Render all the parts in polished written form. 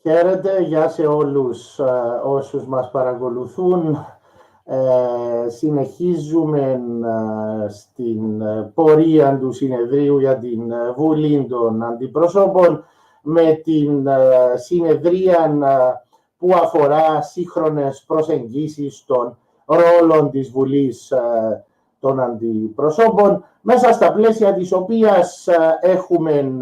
Χαίρετε, γεια σε όλους όσους μας παρακολουθούν. Συνεχίζουμε στην πορεία του Συνεδρίου για την Βουλή των Αντιπροσώπων με την συνεδρία που αφορά σύγχρονες προσεγγίσεις στον Ρόλο της Βουλής των Αντιπροσώπων, μέσα στα πλαίσια της οποίας έχουμε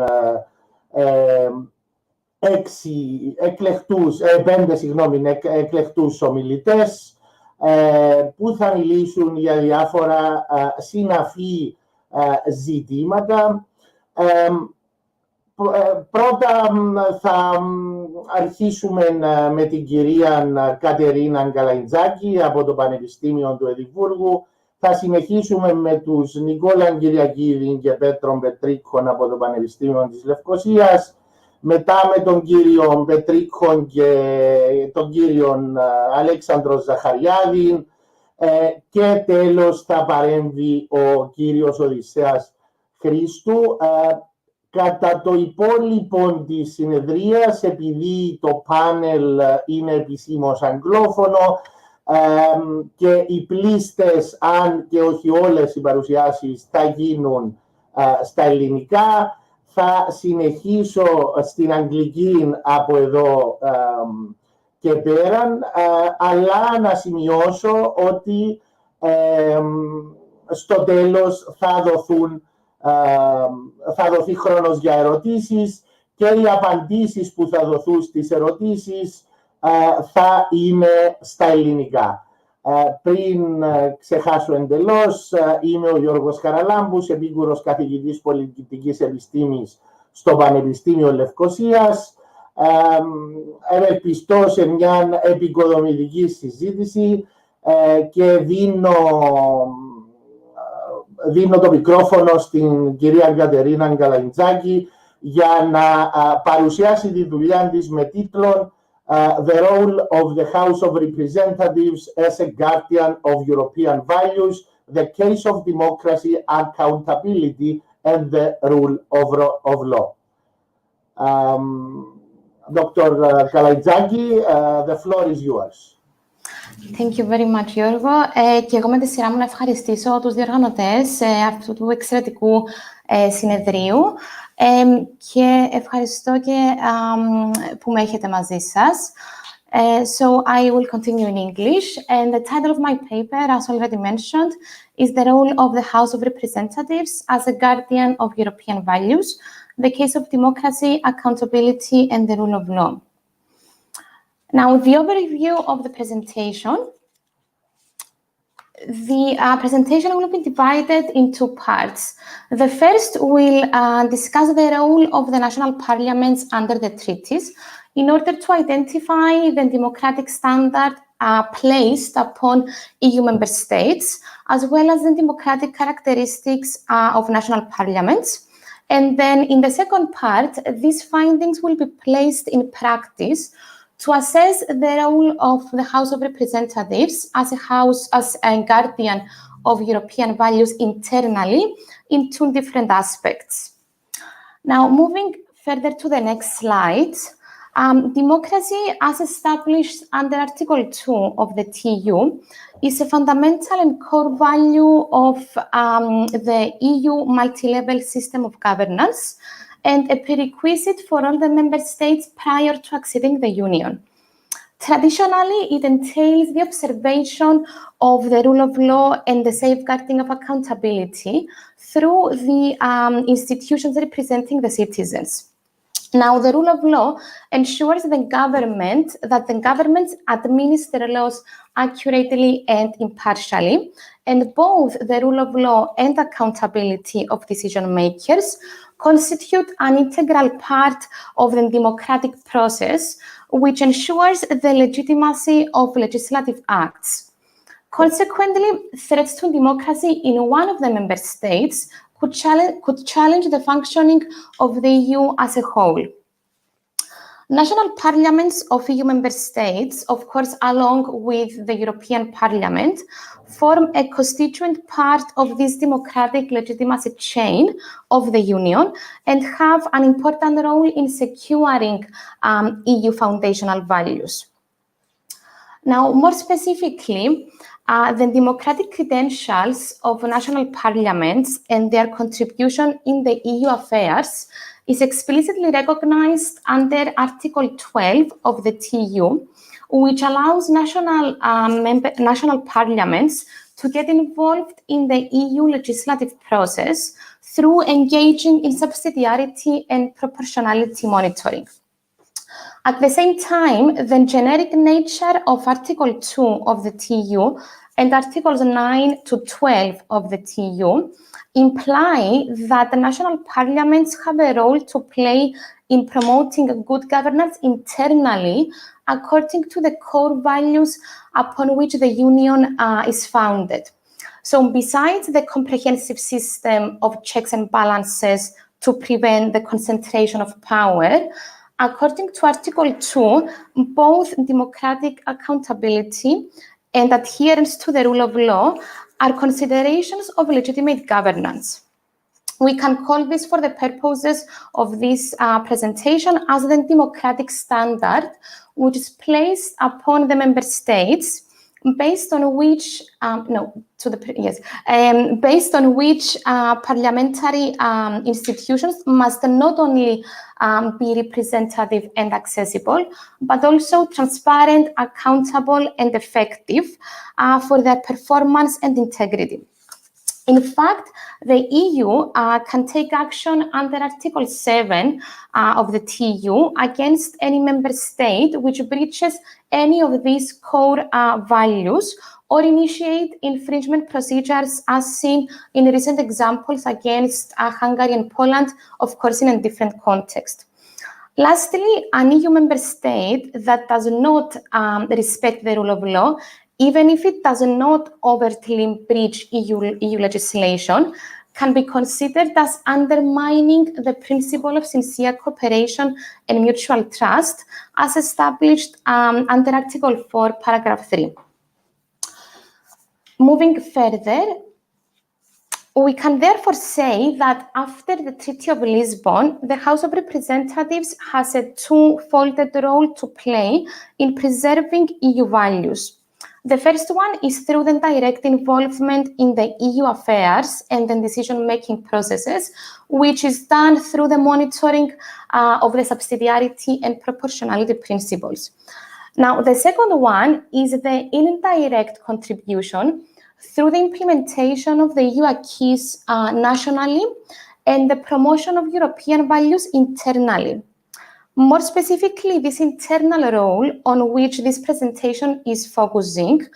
πέντε εκλεκτούς ομιλητές που θα μιλήσουν για διάφορα συναφή ζητήματα. Πρώτα θα αρχίσουμε με την κυρία Katerina Kalaitzaki από το Πανεπιστήμιο του Εδιμβούργου. Θα συνεχίσουμε με τους Nicolas Kyriakides και Petros από το Πανεπιστήμιο της Λευκωσίας. Μετά με τον κύριο Πετρίκο και τον κύριο Αλέξανδρο Ζαχαριάδη και τέλος θα παρέμβει ο κύριος Οδυσσέας Christou. Κατά το υπόλοιπο της συνεδρίας, επειδή το πάνελ είναι επισήμως αγγλόφωνο και οι πλήστες, αν και όχι όλες οι παρουσιάσεις, θα γίνουν στα ελληνικά, θα συνεχίσω στην αγγλική από εδώ και πέραν, αλλά να σημειώσω ότι στο τέλος θα δοθεί χρόνος για ερωτήσεις και οι απαντήσεις που θα δοθούν στις ερωτήσεις θα είναι στα ελληνικά. Πριν ξεχάσω εντελώς, είμαι ο Giorgos Charalambous, επίκουρος καθηγητής πολιτικής επιστήμης στο Πανεπιστήμιο Λευκωσίας. Ευελπιστώ σε μια επικοδομητική συζήτηση και δίνω το μικρόφωνο στην κυρία Katerina Kalaitzaki για να παρουσιάσει τη δουλειά της με τίτλο The role of the House of Representatives as a guardian of European values, the case of democracy, accountability, and the rule of law. Dr. Kalaitzaki, the floor is yours. Thank you very much, Giorgos. Και εγώ με τη σειρά μου να ευχαριστήσω τους διοργανωτές αυτού του εξαιρετικού συνεδρίου και ευχαριστώ και που με έχετε μαζί σας. So I will continue in English, and the title of my paper, as already mentioned, is The Role of the House of Representatives as a Guardian of European Values, the Case of Democracy, Accountability, and the Rule of Law. Now, the overview of the presentation. The presentation will be divided in two parts. The first will discuss the role of the national parliaments under the treaties in order to identify the democratic standard placed upon EU member states, as well as the democratic characteristics of national parliaments. And then in the second part, these findings will be placed in practice to assess the role of the House of Representatives as a guardian of European values internally in two different aspects. Now, moving further to the next slide, democracy as established under Article 2 of the TU is a fundamental and core value of the EU multi-level system of governance, and a prerequisite for all the member states prior to acceding the Union. Traditionally, it entails the observation of the rule of law and the safeguarding of accountability through the institutions representing the citizens. Now, the rule of law ensures that the governments administer laws accurately and impartially, and both the rule of law and accountability of decision makers constitute an integral part of the democratic process, which ensures the legitimacy of legislative acts. Consequently, threats to democracy in one of the member states could challenge the functioning of the EU as a whole. National parliaments of EU member states, of course, along with the European Parliament, form a constituent part of this democratic legitimacy chain of the Union and have an important role in securing EU foundational values. Now, more specifically, the democratic credentials of national parliaments and their contribution in the EU affairs is explicitly recognized under Article 12 of the TU, which allows national parliaments to get involved in the EU legislative process through engaging in subsidiarity and proportionality monitoring. At the same time, the generic nature of Article 2 of the TU and Articles 9 to 12 of the TU imply that the national parliaments have a role to play in promoting good governance internally according to the core values upon which the Union is founded. So besides the comprehensive system of checks and balances to prevent the concentration of power, according to Article 2, both democratic accountability and adherence to the rule of law are considerations of legitimate governance. We can call this, for the purposes of this presentation, as the democratic standard, which is placed upon the member states, based on which parliamentary institutions must not only be representative and accessible, but also transparent, accountable, and effective for their performance and integrity. In fact, the EU can take action under Article 7 of the TU against any member state which breaches any of these core values or initiate infringement procedures as seen in recent examples against Hungary and Poland, of course in a different context. Lastly, an EU member state that does not respect the rule of law, even if it does not overtly breach EU legislation, can be considered as undermining the principle of sincere cooperation and mutual trust as established under Article 4, Paragraph 3. Moving further, we can therefore say that after the Treaty of Lisbon, the House of Representatives has a two-folded role to play in preserving EU values. The first one is through the direct involvement in the EU affairs and the decision-making processes, which is done through the monitoring of the subsidiarity and proportionality principles. Now, the second one is the indirect contribution through the implementation of the EU acquis nationally and the promotion of European values internally. More specifically, this internal role on which this presentation is focusing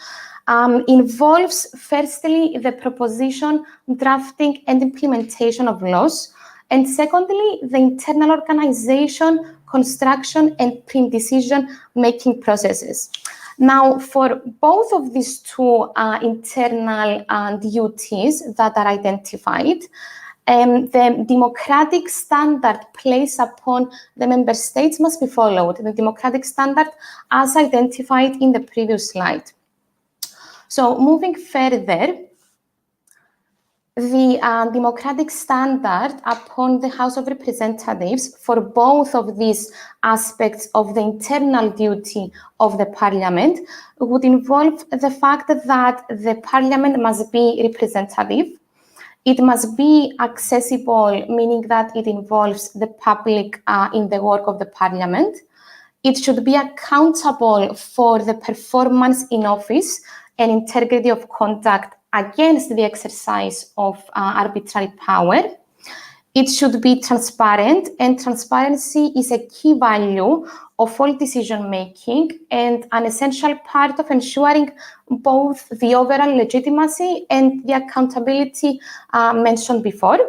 involves, firstly, the proposition, drafting, and implementation of laws, and secondly, the internal organization, construction, and pre-decision-making processes. Now, for both of these two internal duties that are identified, the democratic standard placed upon the member states must be followed, the democratic standard as identified in the previous slide. So moving further, the democratic standard upon the House of Representatives for both of these aspects of the internal duty of the Parliament would involve the fact that the Parliament must be representative. It must be accessible, meaning that it involves the public in the work of the Parliament. It should be accountable for the performance in office and integrity of conduct against the exercise of arbitrary power. It should be transparent, and transparency is a key value of all decision-making and an essential part of ensuring both the overall legitimacy and the accountability mentioned before.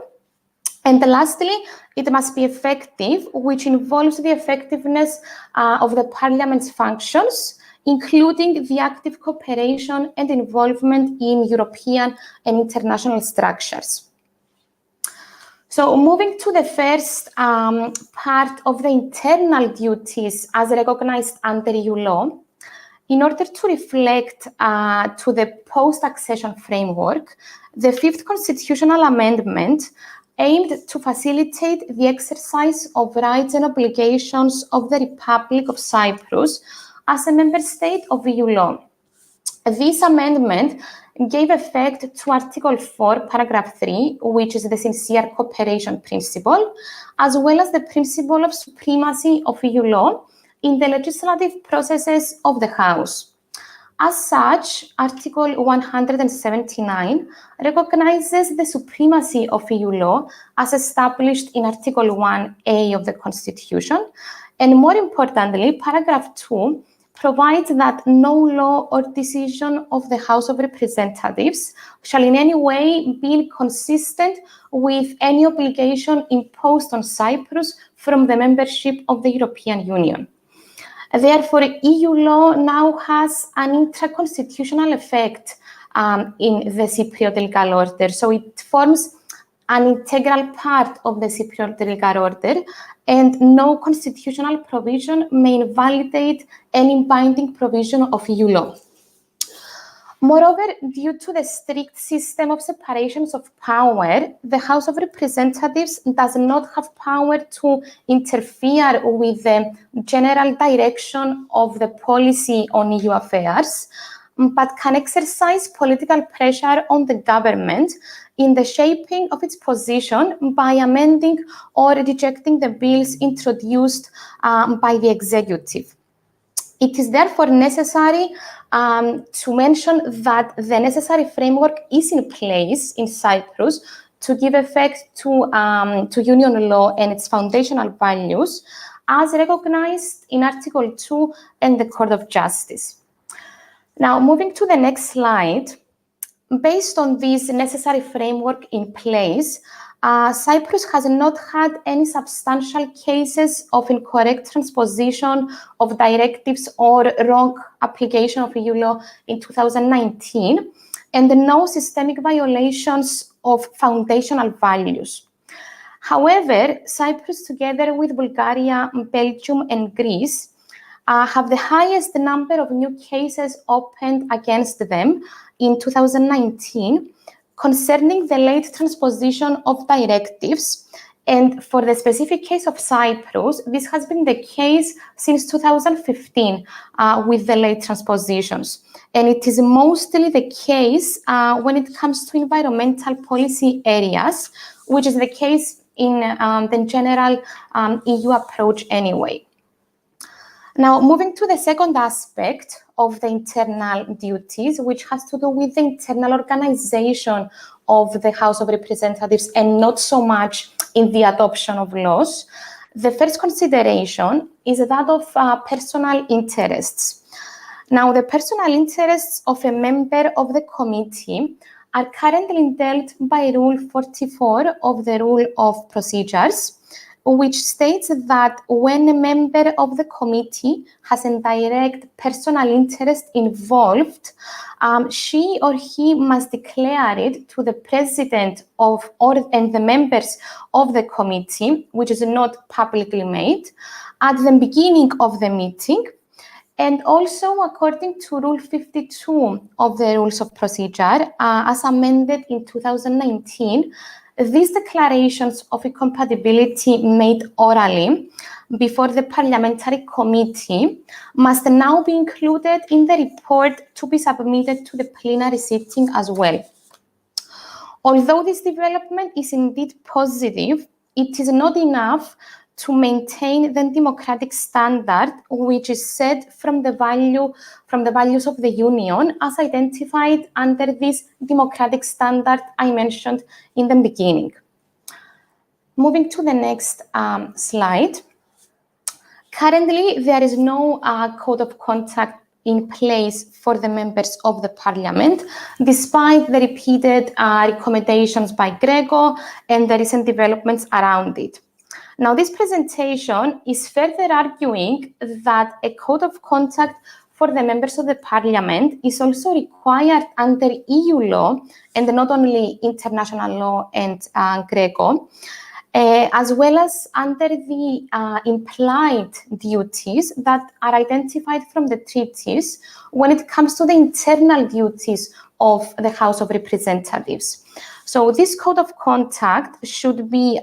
And lastly, it must be effective, which involves the effectiveness of the Parliament's functions, including the active cooperation and involvement in European and international structures. So moving to the first part of the internal duties as recognized under EU law, in order to reflect to the post-accession framework, the fifth constitutional amendment aimed to facilitate the exercise of rights and obligations of the Republic of Cyprus as a member state of EU law. This amendment gave effect to Article 4, Paragraph 3, which is the sincere cooperation principle, as well as the principle of supremacy of EU law in the legislative processes of the House. As such, Article 179 recognizes the supremacy of EU law as established in Article 1A of the Constitution, and more importantly, Paragraph 2 provides that no law or decision of the House of Representatives shall in any way be inconsistent with any obligation imposed on Cyprus from the membership of the European Union. Therefore, EU law now has an intra-constitutional effect in the Cypriot legal order. So it forms an integral part of the Cypriot legal order, and no constitutional provision may invalidate any binding provision of EU law. Moreover, due to the strict system of separations of power, the House of Representatives does not have power to interfere with the general direction of the policy on EU affairs, but can exercise political pressure on the government in the shaping of its position by amending or rejecting the bills introduced by the executive. It is therefore necessary to mention that the necessary framework is in place in Cyprus to give effect to union law and its foundational values, as recognized in Article 2 and the Court of Justice. Now, moving to the next slide, based on this necessary framework in place, Cyprus has not had any substantial cases of incorrect transposition of directives or wrong application of EU law in 2019, and no systemic violations of foundational values. However, Cyprus, together with Bulgaria, Belgium, and Greece, have the highest number of new cases opened against them in 2019 concerning the late transposition of directives. And for the specific case of Cyprus, this has been the case since 2015 with the late transpositions. And it is mostly the case when it comes to environmental policy areas, which is the case in the general EU approach anyway. Now, moving to the second aspect of the internal duties, which has to do with the internal organization of the House of Representatives and not so much in the adoption of laws, the first consideration is that of personal interests. Now, the personal interests of a member of the committee are currently dealt by Rule 44 of the Rule of Procedures, which states that when a member of the committee has a direct personal interest involved, she or he must declare it to the president and the members of the committee, which is not publicly made, at the beginning of the meeting. And also, according to Rule 52 of the Rules of Procedure, as amended in 2019, these declarations of incompatibility made orally before the parliamentary committee must now be included in the report to be submitted to the plenary sitting as well. Although this development is indeed positive, it is not enough to maintain the democratic standard which is set from the values of the Union as identified under this democratic standard I mentioned in the beginning. Moving to the next slide. Currently, there is no code of conduct in place for the members of the parliament, despite the repeated recommendations by Greco and the recent developments around it. Now, this presentation is further arguing that a code of conduct for the members of the parliament is also required under EU law, and not only international law and Greco, as well as under the implied duties that are identified from the treaties when it comes to the internal duties of the House of Representatives. So this code of conduct should be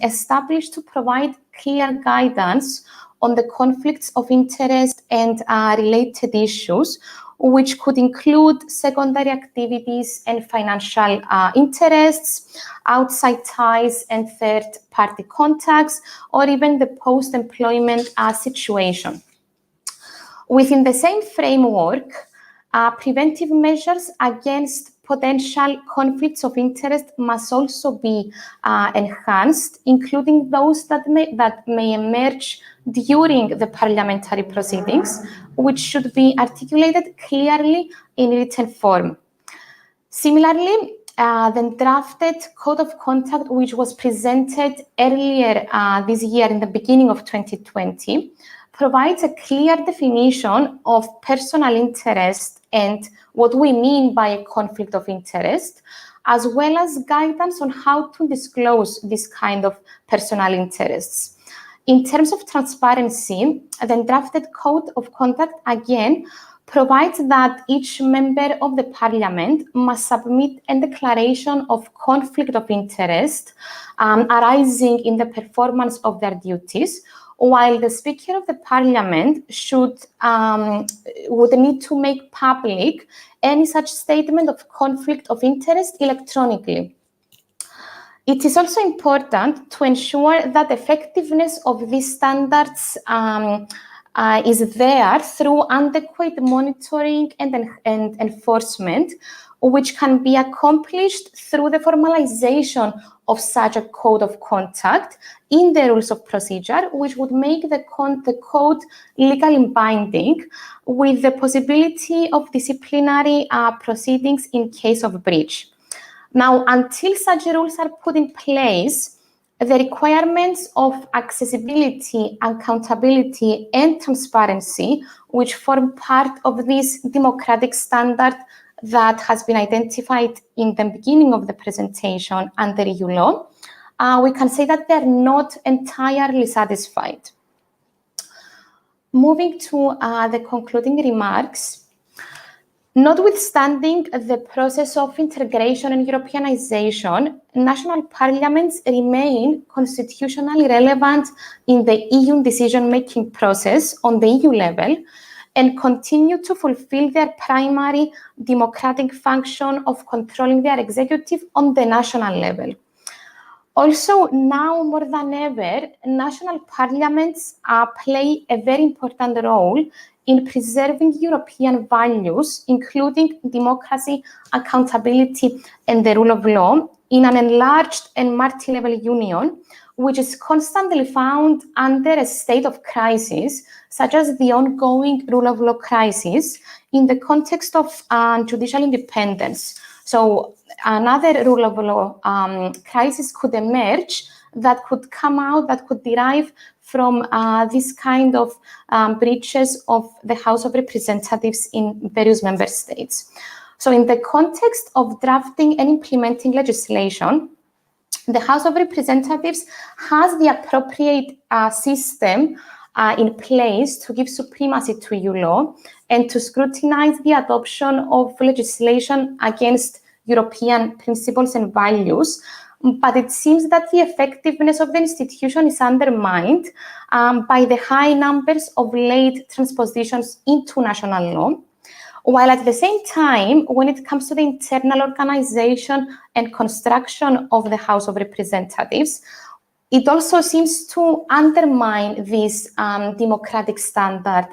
established to provide clear guidance on the conflicts of interest and related issues, which could include secondary activities and financial interests, outside ties and third-party contacts, or even the post-employment situation. Within the same framework, preventive measures against potential conflicts of interest must also be enhanced, including those that may emerge during the parliamentary proceedings, which should be articulated clearly in written form. Similarly, the drafted Code of Conduct, which was presented earlier this year in the beginning of 2020, provides a clear definition of personal interest and what we mean by a conflict of interest, as well as guidance on how to disclose this kind of personal interests. In terms of transparency, the drafted Code of Conduct again provides that each member of the parliament must submit a declaration of conflict of interest arising in the performance of their duties, while the Speaker of the Parliament would need to make public any such statement of conflict of interest electronically. It is also important to ensure that the effectiveness of these standards is there through adequate monitoring and enforcement, which can be accomplished through the formalization of such a code of conduct in the rules of procedure, which would make the code legally binding, with the possibility of disciplinary proceedings in case of breach. Now, until such rules are put in place, the requirements of accessibility, accountability, and transparency, which form part of this democratic standard that has been identified in the beginning of the presentation under EU law, we can say that they're not entirely satisfied. Moving to the concluding remarks, notwithstanding the process of integration and Europeanization, national parliaments remain constitutionally relevant in the EU decision-making process on the EU level and continue to fulfill their primary democratic function of controlling their executive on the national level. Also, now more than ever, national parliaments play a very important role in preserving European values, including democracy, accountability, and the rule of law, in an enlarged and multi-level union, which is constantly found under a state of crisis, such as the ongoing rule of law crisis, in the context of judicial independence. So another rule of law crisis could emerge that could come out, that could derive from this kind of breaches of the House of Representatives in various member states. So in the context of drafting and implementing legislation, the House of Representatives has the appropriate system in place to give supremacy to EU law and to scrutinize the adoption of legislation against European principles and values. But it seems that the effectiveness of the institution is undermined by the high numbers of late transpositions into national law, while at the same time, when it comes to the internal organization and construction of the House of Representatives, it also seems to undermine this democratic standard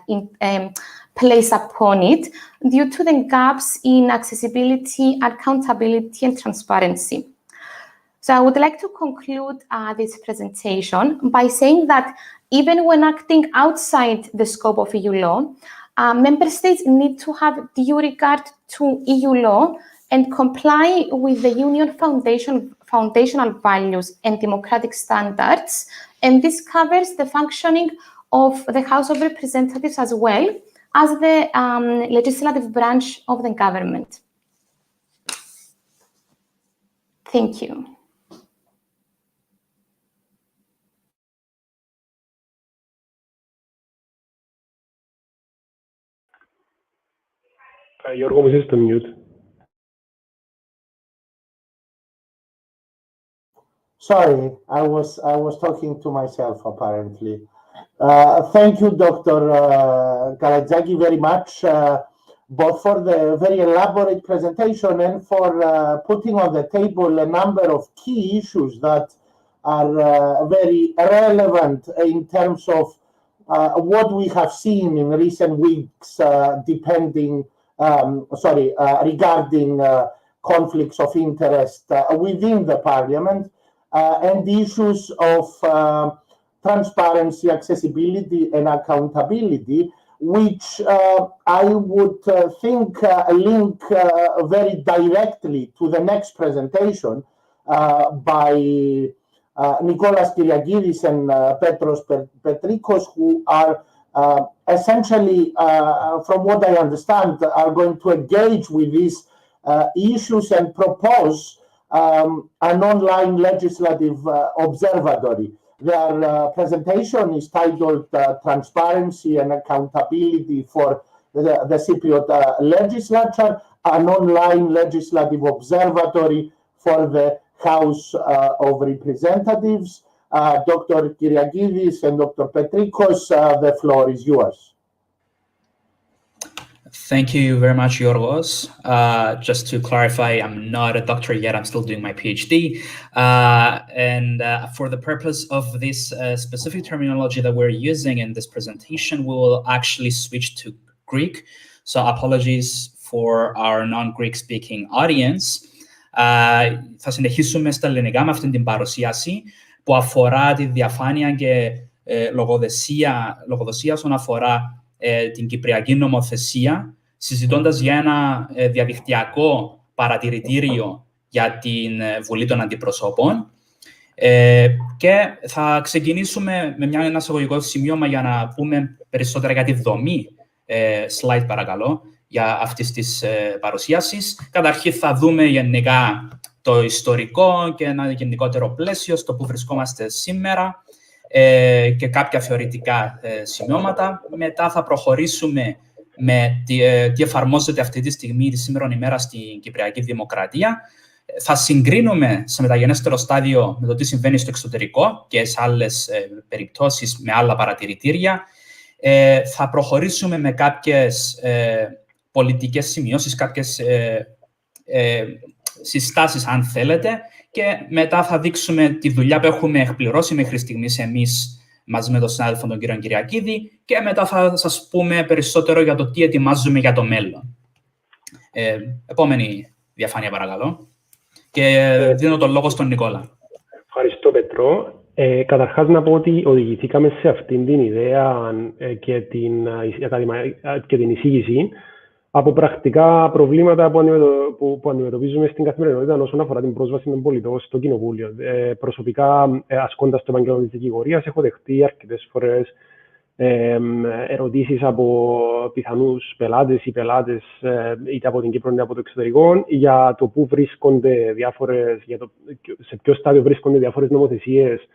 placed upon it due to the gaps in accessibility, accountability, and transparency. So I would like to conclude this presentation by saying that even when acting outside the scope of EU law, member states need to have due regard to EU law and comply with the Union foundational values and democratic standards. And this covers the functioning of the House of Representatives as well, as the legislative branch of the government. Thank you. Giorgos, is to mute. Sorry, I was talking to myself apparently. Thank you, Dr. Kalaitzaki, very much, both for the very elaborate presentation and for putting on the table a number of key issues that are very relevant in terms of what we have seen in recent weeks, regarding conflicts of interest within the Parliament and the issues of transparency, accessibility, and accountability, which I would think link very directly to the next presentation by Nicolas, Kyriakides, and Petros, who are essentially, from what I understand, are going to engage with these issues and propose an online legislative observatory. Their presentation is titled Transparency and Accountability for the Cypriot Legislature, an online legislative observatory for the House of Representatives. Dr. Kyriakides and Dr. Petros, the floor is yours. Thank you very much, Giorgos. Just to clarify, I'm not a doctor yet. I'm still doing my PhD. And for the purpose of this specific terminology that we're using in this presentation, we will actually switch to Greek. So apologies for our non-Greek speaking audience. Θα συνεχίσουμε στα ελληνικά με αυτήν την παρουσίαση που αφορά τη διαφάνεια και λογοδοσία όσον αφορά την Κυπριακή νομοθεσία, συζητώντας για ένα διαδικτυακό παρατηρητήριο για την Βουλή των Αντιπροσώπων. Και θα ξεκινήσουμε με ένα εισαγωγικό σημείωμα για να πούμε περισσότερα για τη δομή. Slide παρακαλώ, για αυτής της παρουσίασης. Καταρχήν θα δούμε γενικά το ιστορικό και ένα γενικότερο πλαίσιο στο που βρισκόμαστε σήμερα και κάποια θεωρητικά σημειώματα. Μετά θα προχωρήσουμε με τι εφαρμόζεται αυτή τη στιγμή, τη σήμερον ημέρα στην Κυπριακή Δημοκρατία. Θα συγκρίνουμε σε μεταγενέστερο στάδιο με το τι συμβαίνει στο εξωτερικό και σε άλλες περιπτώσεις με άλλα παρατηρητήρια. Θα προχωρήσουμε με κάποιες πολιτικές σημειώσεις, κάποιες συστάσεις αν θέλετε, και μετά θα δείξουμε τη δουλειά που έχουμε εκπληρώσει μέχρι στιγμής εμείς μαζί με τον συνάδελφο τον κύριο Kyriakide, και μετά θα σας πούμε περισσότερο για το τι ετοιμάζουμε για το μέλλον. Επόμενη διαφάνεια παρακαλώ. Και δίνω τον λόγο στον Νικόλα. Ευχαριστώ, Πετρό. Καταρχάς να πω ότι οδηγηθήκαμε σε αυτήν την ιδέα και την εισήγηση από πρακτικά προβλήματα που αντιμετωπίζουμε στην καθημερινότητα όσον αφορά την πρόσβαση των πολιτών στο Κοινοβούλιο. Προσωπικά, ασκώντας το επάγγελμα της δικηγορίας, έχω δεχτεί αρκετές φορές ερωτήσεις από πιθανούς πελάτες ή πελάτες είτε από την Κύπρο είτε από το εξωτερικό για το πού βρίσκονται σε ποιο στάδιο βρίσκονται διάφορες νομοθεσίες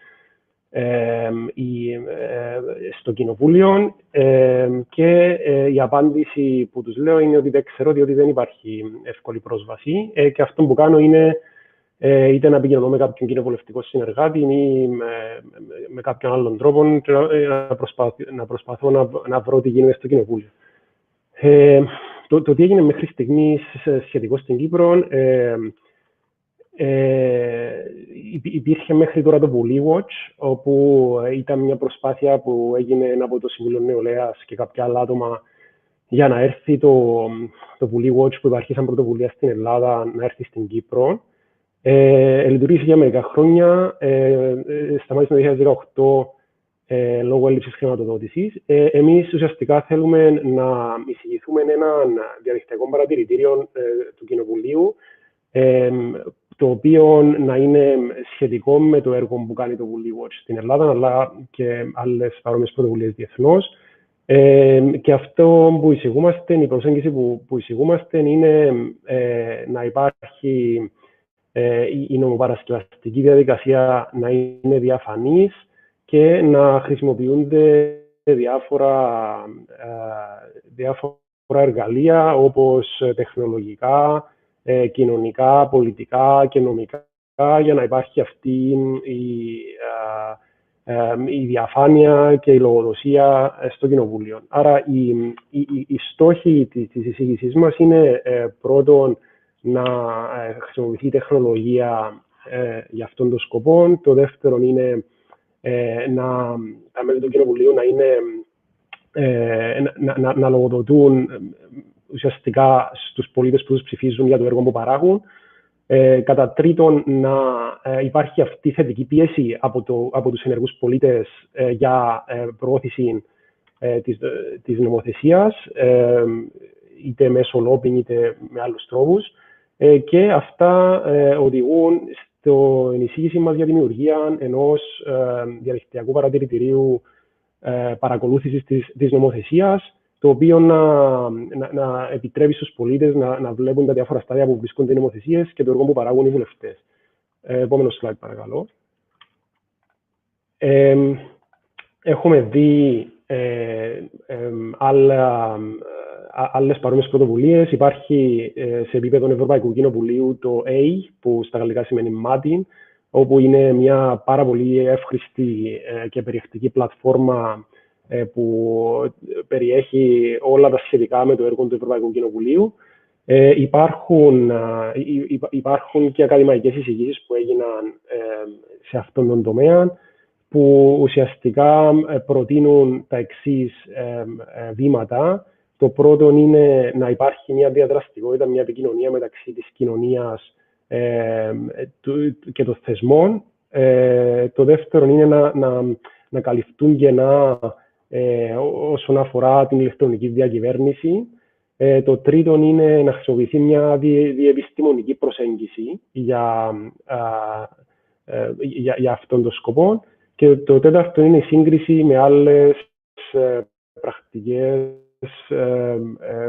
στο Κοινοβούλιο, και η απάντηση που τους λέω είναι ότι δεν ξέρω, διότι δεν υπάρχει εύκολη πρόσβαση, και αυτό που κάνω είναι είτε να επικοινωνώ με κάποιον κοινοβουλευτικό συνεργάτη ή με κάποιον άλλον τρόπο να προσπαθώ να βρω τι γίνεται στο Κοινοβούλιο. Το τι έγινε μέχρι στιγμής σχετικό στην Κύπρο, υπήρχε μέχρι τώρα το Βουλή Watch, όπου ήταν μια προσπάθεια που έγινε από το Συμβούλιο Νεολαίας και κάποια άλλα άτομα για να έρθει το Βουλή Watch που υπάρχει σαν πρωτοβουλία στην Ελλάδα να έρθει στην Κύπρο. Λειτουργήσε για μερικά χρόνια, σταμάτησε το 2018 λόγω έλλειψης χρηματοδότησης. Εμείς ουσιαστικά θέλουμε να εισηγηθούμε έναν διαδικτυακό παρατηρητήριο του Κοινοβουλίου, το οποίο να είναι σχετικό με το έργο που κάνει το Βουλή Watch στην Ελλάδα, αλλά και άλλες παρόμοιες πρωτοβουλίες διεθνώς, Και αυτό που εισηγούμαστε, η προσέγγιση που εισηγούμαστε είναι να υπάρχει η νομοπαρασκευαστική διαδικασία να είναι διαφανής και να χρησιμοποιούνται διάφορα εργαλεία όπως τεχνολογικά, κοινωνικά, πολιτικά και νομικά για να υπάρχει αυτή η διαφάνεια και η λογοδοσία στο Κοινοβούλιο. Άρα, οι στόχοι της εισήγησής μας είναι πρώτον να χρησιμοποιηθεί τεχνολογία για αυτόν τον σκοπό. Το δεύτερο είναι τα μέλη του Κοινοβουλίου να λογοδοτούν ουσιαστικά στους πολίτες που τους ψηφίζουν για το έργο που παράγουν. Κατά τρίτον, να υπάρχει αυτή η θετική πίεση από τους ενεργούς πολίτες για προώθηση της νομοθεσίας, είτε μέσω lobbying είτε με άλλους τρόπους. Και αυτά οδηγούν στην εισήγηση μας για τη δημιουργία ενός διαδικτυακού παρατηρητηρίου παρακολούθησης της νομοθεσίας, το οποίο να επιτρέπει στους πολίτες να βλέπουν τα διάφορα στάδια που βρίσκονται οι νομοθεσίες και το έργο που παράγουν οι βουλευτές. Επόμενο slide, παρακαλώ. Έχουμε δει άλλες παρόμοιες πρωτοβουλίες. Υπάρχει σε επίπεδο Ευρωπαϊκού Κοινοβουλίου το A, που στα γαλλικά σημαίνει Martin, όπου είναι μια πάρα πολύ εύχρηστη και περιεκτική πλατφόρμα που περιέχει όλα τα σχετικά με το έργο του Ευρωπαϊκού Κοινοβουλίου. Υπάρχουν και ακαδημαϊκές εισηγήσεις που έγιναν σε αυτόν τον τομέα, που ουσιαστικά προτείνουν τα εξής βήματα. Το πρώτο είναι να υπάρχει μια διαδραστικότητα, μια επικοινωνία μεταξύ της κοινωνίας και των θεσμών. Το δεύτερο είναι να καλυφθούν κενά όσον αφορά την ηλεκτρονική διακυβέρνηση. Το τρίτο είναι να χρησιμοποιηθεί μια διεπιστημονική προσέγγιση για αυτόν τον σκοπό. Και το τέταρτο είναι η σύγκριση με άλλες πρακτικές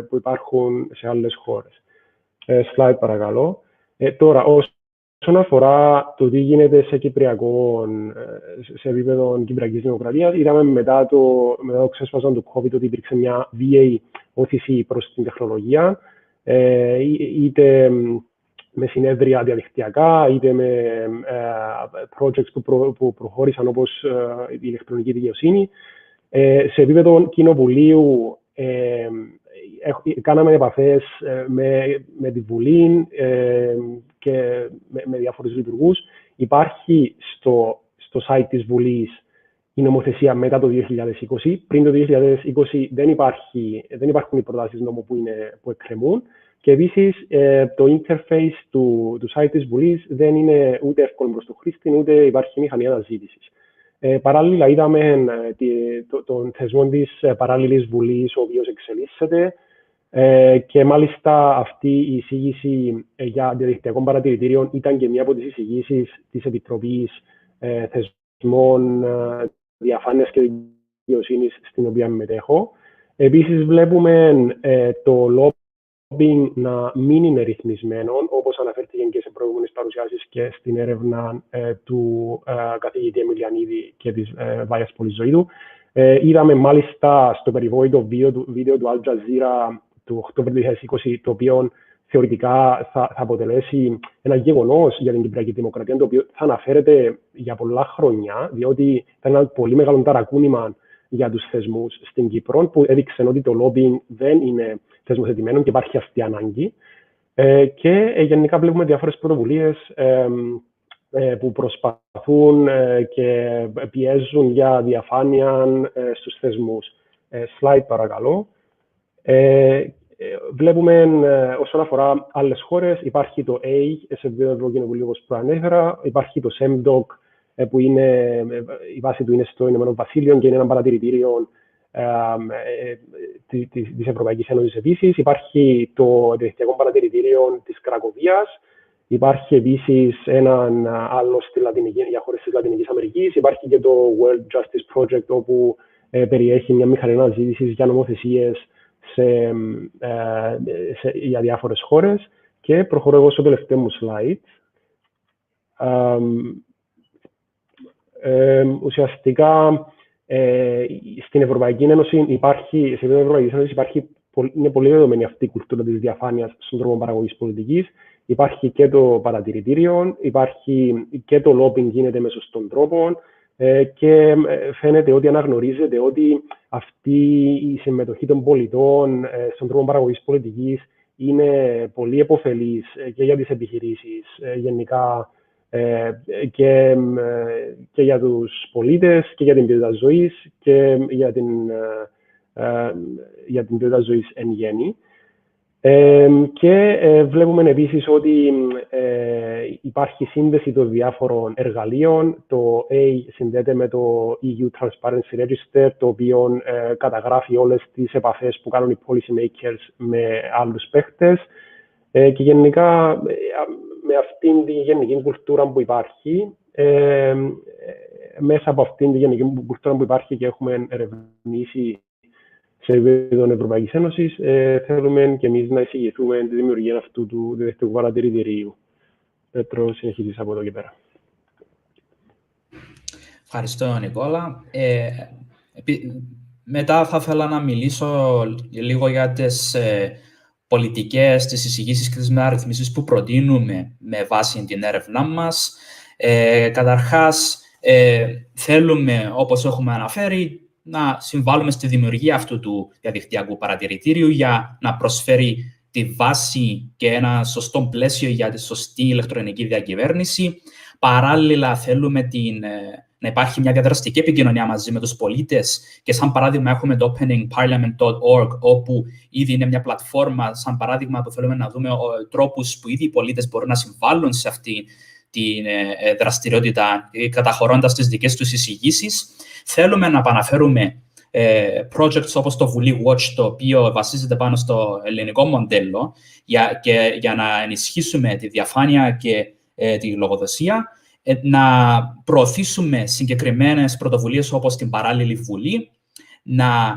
που υπάρχουν σε άλλες χώρες. Slide, παρακαλώ. Τώρα, όσον αφορά το τι γίνεται σε επίπεδο Κυπριακής Δημοκρατίας, είδαμε μετά το ξέσπασμα του COVID ότι υπήρξε μια βίαιη όθηση προς την τεχνολογία, είτε με συνέδρια διαδικτυακά, είτε με projects που προχώρησαν όπως η ηλεκτρονική δικαιοσύνη. Σε επίπεδο Κοινοβουλίου, κάναμε επαφές με τη Βουλή και με διάφορους λειτουργούς. Υπάρχει στο site της Βουλής η νομοθεσία μετά το 2020. Πριν το 2020 δεν υπάρχουν οι προτάσεις νόμου που εκκρεμούν. Και επίσης το interface του site της Βουλής δεν είναι ούτε εύκολο προς τον χρήστη, ούτε υπάρχει μηχανή αναζήτησης. Παράλληλα, είδαμε τον θεσμό της παράλληλης Βουλής, ο οποίος εξελίσσεται, και μάλιστα αυτή η εισήγηση για διαδικτυακών παρατηρητήριων ήταν και μία από τις εισηγήσεις της Επιτροπής Θεσμών Διαφάνειας και Δικαιοσύνης, στην οποία μετέχω. Επίσης, βλέπουμε το lobbying να μην είναι ρυθμισμένο, όπως αναφέρθηκε και σε προηγούμενες παρουσιάσεις και στην έρευνα του καθηγητή Εμιλιανίδη και της Βάιας Πολυζωίδου. Είδαμε μάλιστα στο περιβόητο βίντεο του Al Jazeera του Οκτώβριου 2020, το οποίο θεωρητικά θα αποτελέσει ένα γεγονός για την Κυπριακή Δημοκρατία, το οποίο θα αναφέρεται για πολλά χρόνια, διότι ήταν ένα πολύ μεγάλο ταρακούνημα για τους θεσμούς στην Κύπρο, που έδειξε ότι το lobbying δεν είναι θεσμοθετημένο και υπάρχει αυτή η ανάγκη. Και γενικά βλέπουμε διάφορες πρωτοβουλίες που προσπαθούν και πιέζουν για διαφάνεια στους θεσμούς. Slide, παρακαλώ. Βλέπουμε όσον αφορά άλλες χώρες, υπάρχει το A σε επίπεδο Ευρωκοινοβουλίου, όπως προανέφερα, υπάρχει το SEMDOC, που η βάση του είναι στο Ηνωμένο Βασίλειο και είναι ένα παρατηρητήριο της Ευρωπαϊκής Ένωσης επίσης. Υπάρχει το διαδικτυακό παρατηρητήριο της Κρακοβίας. Υπάρχει επίσης έναν άλλο για χώρες της Λατινικής Αμερικής. Υπάρχει και το World Justice Project, όπου περιέχει μια μηχανή αναζήτησης για νομοθεσίες για διάφορες χώρες. Και προχωρώ εγώ στο τελευταίο μου slide. Ουσιαστικά, στην Ευρωπαϊκή Ένωση είναι πολύ δεδομένη αυτή η κουλτούρα της διαφάνειας στον τρόπο παραγωγής πολιτικής. Υπάρχει και το παρατηρητήριο, υπάρχει και το lobbying γίνεται με σωστών τρόπων και φαίνεται ότι αναγνωρίζεται ότι αυτή η συμμετοχή των πολιτών στον τρόπο παραγωγής πολιτικής είναι πολύ επωφελής και για τις επιχειρήσεις γενικά και για τους πολίτες και για την ποιότητα ζωής και για την ποιότητα ζωής εν γέννη. Και βλέπουμε επίσης ότι υπάρχει σύνδεση των διάφορων εργαλείων. Το A συνδέεται με το EU Transparency Register, το οποίο καταγράφει όλες τις επαφές που κάνουν οι policy makers με άλλους παίχτες. Και γενικά, με αυτήν τη γενική κουλτούρα που υπάρχει, μέσα από αυτήν τη γενική κουλτούρα που υπάρχει και έχουμε ερευνήσει σε επίπεδο Ευρωπαϊκής Ένωσης, θέλουμε και εμείς να εισηγηθούμε τη δημιουργία αυτού του διδακτικού παρατηρητηρίου. Πέτρο, συνεχίζεις από εδώ και πέρα. Ευχαριστώ, Νικόλα. Μετά θα ήθελα να μιλήσω λίγο για τις πολιτικές, τις εισηγήσεις και τις μεταρρυθμίσεις που προτείνουμε με βάση την έρευνά μας. Καταρχάς, θέλουμε, όπως έχουμε αναφέρει, να συμβάλλουμε στη δημιουργία αυτού του διαδικτυακού παρατηρητήριου για να προσφέρει τη βάση και ένα σωστό πλαίσιο για τη σωστή ηλεκτρονική διακυβέρνηση. Παράλληλα, θέλουμε να υπάρχει μια διαδραστική επικοινωνία μαζί με τους πολίτες και σαν παράδειγμα έχουμε το openingparliament.org, όπου ήδη είναι μια πλατφόρμα, σαν παράδειγμα που θέλουμε να δούμε τρόπους που ήδη οι πολίτες μπορούν να συμβάλλουν σε αυτή τη δραστηριότητα καταχωρώντας τις δικές τους εισηγήσεις. Θέλουμε να επαναφέρουμε projects όπως το Βουλή Watch, το οποίο βασίζεται πάνω στο ελληνικό μοντέλο για να ενισχύσουμε τη διαφάνεια και τη λογοδοσία, να προωθήσουμε συγκεκριμένες πρωτοβουλίες όπως την παράλληλη Βουλή, να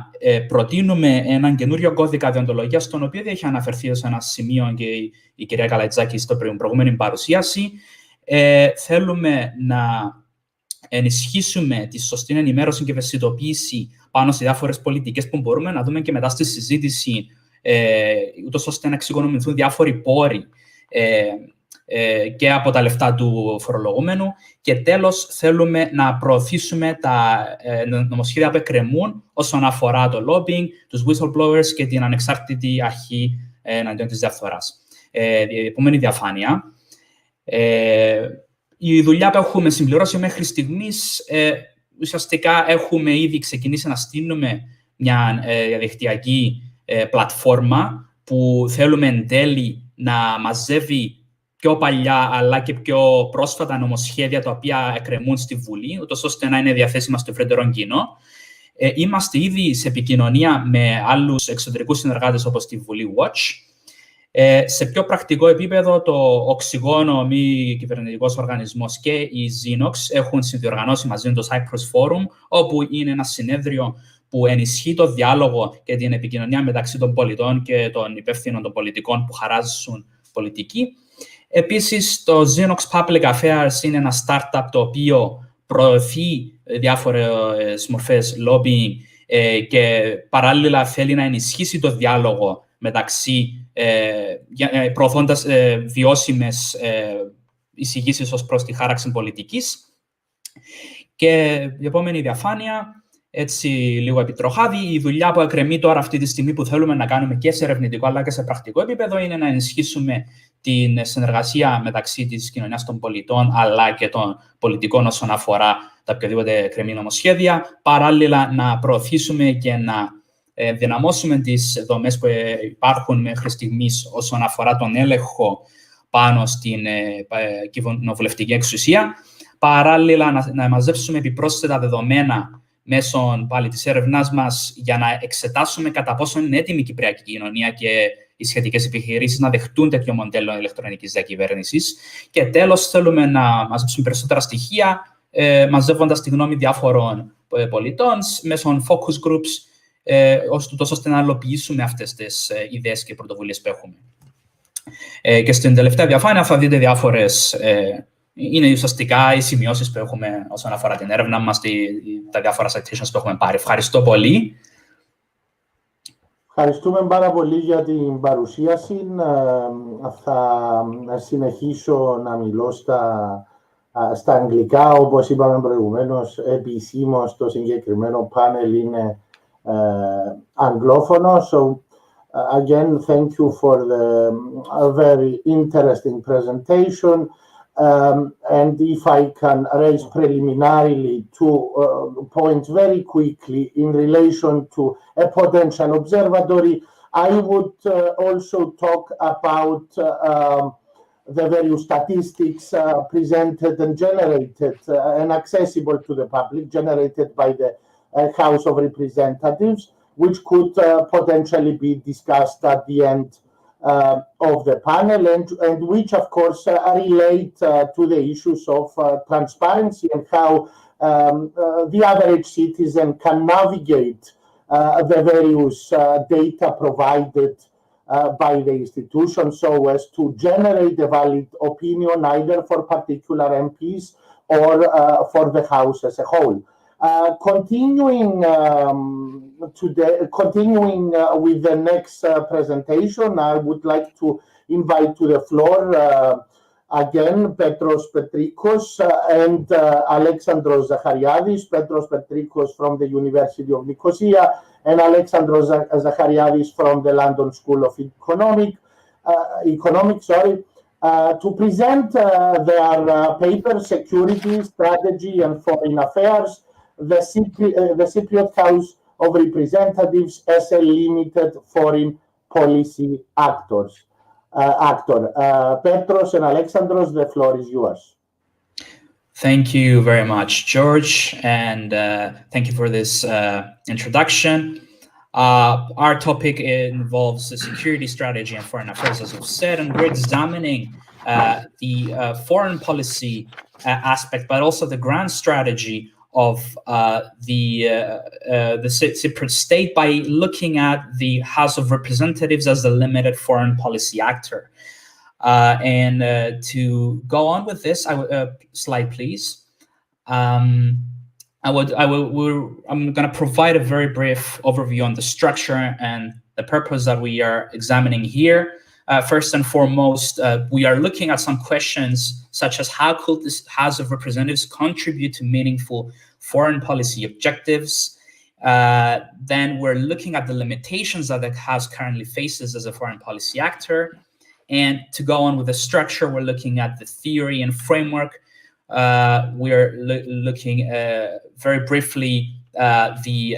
προτείνουμε έναν καινούριο κώδικα δεοντολογίας, στον οποίο έχει αναφερθεί σε ένα σημείο και η κυρία Καλαϊτσάκη στο προηγούμενη παρουσίαση. Θέλουμε να ενισχύσουμε τη σωστή ενημέρωση και ευαισθητοποίηση πάνω σε διάφορες πολιτικές που μπορούμε να δούμε και μετά στη συζήτηση, ούτως ώστε να εξοικονομηθούν διάφοροι πόροι και από τα λεφτά του φορολογούμενου. Και τέλος, θέλουμε να προωθήσουμε τα νομοσχέδια που εκκρεμούν όσον αφορά το lobbying, τους whistleblowers και την ανεξάρτητη αρχή εναντίον της διαφθοράς. Η επόμενη διαφάνεια. Η δουλειά που έχουμε συμπληρώσει μέχρι στιγμής, ουσιαστικά έχουμε ήδη ξεκινήσει να στείλουμε μια διαδικτυακή πλατφόρμα που θέλουμε εν τέλει να μαζεύει πιο παλιά αλλά και πιο πρόσφατα νομοσχέδια τα οποία εκκρεμούν στη Βουλή, ούτως ώστε να είναι διαθέσιμα στο ευρύτερο κοινό. Είμαστε ήδη σε επικοινωνία με άλλους εξωτερικούς συνεργάτες όπως τη Βουλή Watch. Σε πιο πρακτικό επίπεδο, το Οξυγόνο, μη κυβερνητικός οργανισμός και η Xenox έχουν συνδιοργανώσει μαζί με το Cyprus Forum, όπου είναι ένα συνέδριο που ενισχύει το διάλογο και την επικοινωνία μεταξύ των πολιτών και των υπεύθυνων των πολιτικών που χαράζουν πολιτική. Επίσης, το Xenox Public Affairs είναι ένα startup το οποίο προωθεί διάφορες μορφές lobbying και παράλληλα θέλει να ενισχύσει το διάλογο μεταξύ προωθώντας βιώσιμες εισηγήσεις ως προς τη χάραξη πολιτικής. Και η επόμενη διαφάνεια, έτσι λίγο επιτροχάδι, η δουλειά που εκκρεμεί τώρα αυτή τη στιγμή που θέλουμε να κάνουμε και σε ερευνητικό αλλά και σε πρακτικό επίπεδο είναι να ενισχύσουμε την συνεργασία μεταξύ της κοινωνίας των πολιτών αλλά και των πολιτικών όσον αφορά τα οποιοδήποτε εκκρεμή νομοσχέδια. Παράλληλα, να προωθήσουμε και να δυναμώσουμε τις δομές που υπάρχουν μέχρι στιγμής όσον αφορά τον έλεγχο πάνω στην κοινοβουλευτική εξουσία. Παράλληλα, να μαζέψουμε επιπρόσθετα δεδομένα μέσω πάλι της έρευνάς μας για να εξετάσουμε κατά πόσο είναι έτοιμη η κυπριακή κοινωνία και οι σχετικές επιχειρήσεις να δεχτούν τέτοιο μοντέλο ηλεκτρονικής διακυβέρνησης. Και τέλος, θέλουμε να μαζέψουμε περισσότερα στοιχεία, μαζεύοντας τη γνώμη διάφορων πολιτών μέσω focus groups, ώστε να υλοποιήσουμε αυτές τις ιδέες και πρωτοβουλίες που έχουμε. Και στην τελευταία διαφάνεια θα δείτε διάφορες, είναι ουσιαστικά οι σημειώσεις που έχουμε όσον αφορά την έρευνα μας, τα διάφορα citations που έχουμε πάρει. Ευχαριστώ πολύ. Ευχαριστούμε πάρα πολύ για την παρουσίαση. Θα συνεχίσω να μιλώ στα αγγλικά. Όπως είπαμε προηγουμένως, επισήμως το συγκεκριμένο πάνελ είναι αγγλόφωνο. So, again, thank you for the very interesting presentation. And if I can raise preliminarily 2 points very quickly in relation to a potential observatory, I would also talk about the various statistics presented and generated and accessible to the public, generated by the House of Representatives, which could potentially be discussed at the end of the panel, and which, of course, relate to the issues of transparency and how the average citizen can navigate the various data provided by the institution, so as to generate a valid opinion either for particular MPs or for the House as a whole. Continuing with the next presentation, I would like to invite to the floor again Petros Petrikos and Alexandros Zachariadis. Petros Petrikos from the University of Nicosia and Alexandros Zachariadis from the London School of Economics, to present their paper, Security, Strategy and Foreign Affairs, the Cypriot House of Representatives as a limited foreign policy actor. Petros and Alexandros, the floor is yours. Thank you very much, George, and thank you for this introduction. Our topic involves the security strategy and foreign affairs, as we've said, and we're examining the foreign policy aspect, but also the grand strategy of the Cypriot state by looking at the House of Representatives as the limited foreign policy actor. And to go on with this, slide please. I'm going to provide a very brief overview on the structure and the purpose that we are examining here. First and foremost, we are looking at some questions such as how could this House of Representatives contribute to meaningful foreign policy objectives? Then we're looking at the limitations that the House currently faces as a foreign policy actor. And to go on with the structure, we're looking at the theory and framework. We're looking very briefly the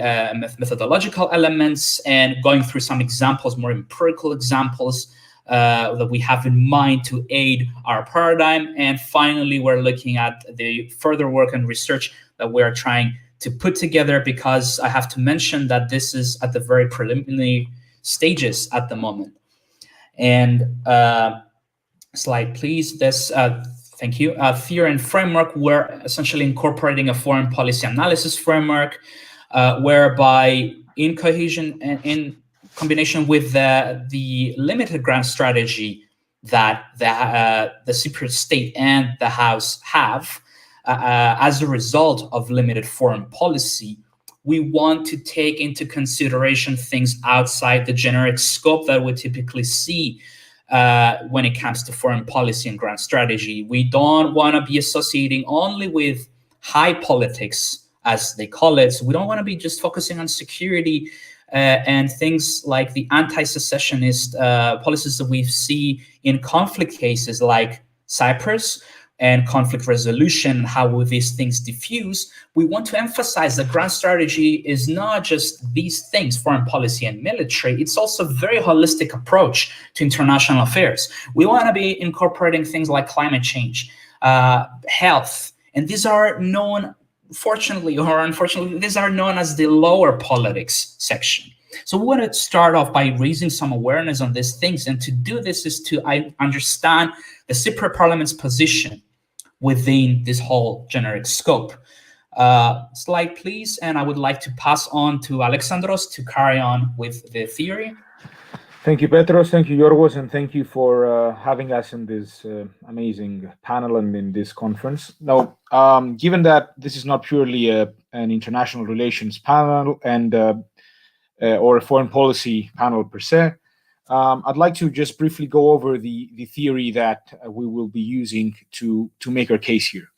methodological elements and going through some examples, more empirical examples that we have in mind to aid our paradigm. And finally, we're looking at the further work and research that we are trying to put together, because I have to mention that this is at the very preliminary stages at the moment. And slide, please. Thank you. Theory and framework, we're essentially incorporating a foreign policy analysis framework, whereby in cohesion and in combination with the limited grand strategy that the Cypriot state and the House have, as a result of limited foreign policy, we want to take into consideration things outside the generic scope that we typically see when it comes to foreign policy and grand strategy. We don't want to be associating only with high politics, as they call it. So we don't want to be just focusing on security and things like the anti-secessionist policies that we see in conflict cases like Cyprus and conflict resolution, how will these things diffuse. We want to emphasize that grand strategy is not just these things, foreign policy and military, it's also a very holistic approach to international affairs. We want to be incorporating things like climate change, health, and these are known, fortunately or unfortunately, these are known as the lower politics section. So we want to start off by raising some awareness on these things, and to do this is to understand the Cypriot Parliament's position within this whole generic scope. Slide, please. And I would like to pass on to Alexandros to carry on with the theory. Thank you, Petros. Thank you, Giorgos, and thank you for having us in this amazing panel and in this conference. Now, given that this is not purely an international relations panel and or a foreign policy panel per se, I'd like to just briefly go over the theory that we will be using to make our case here.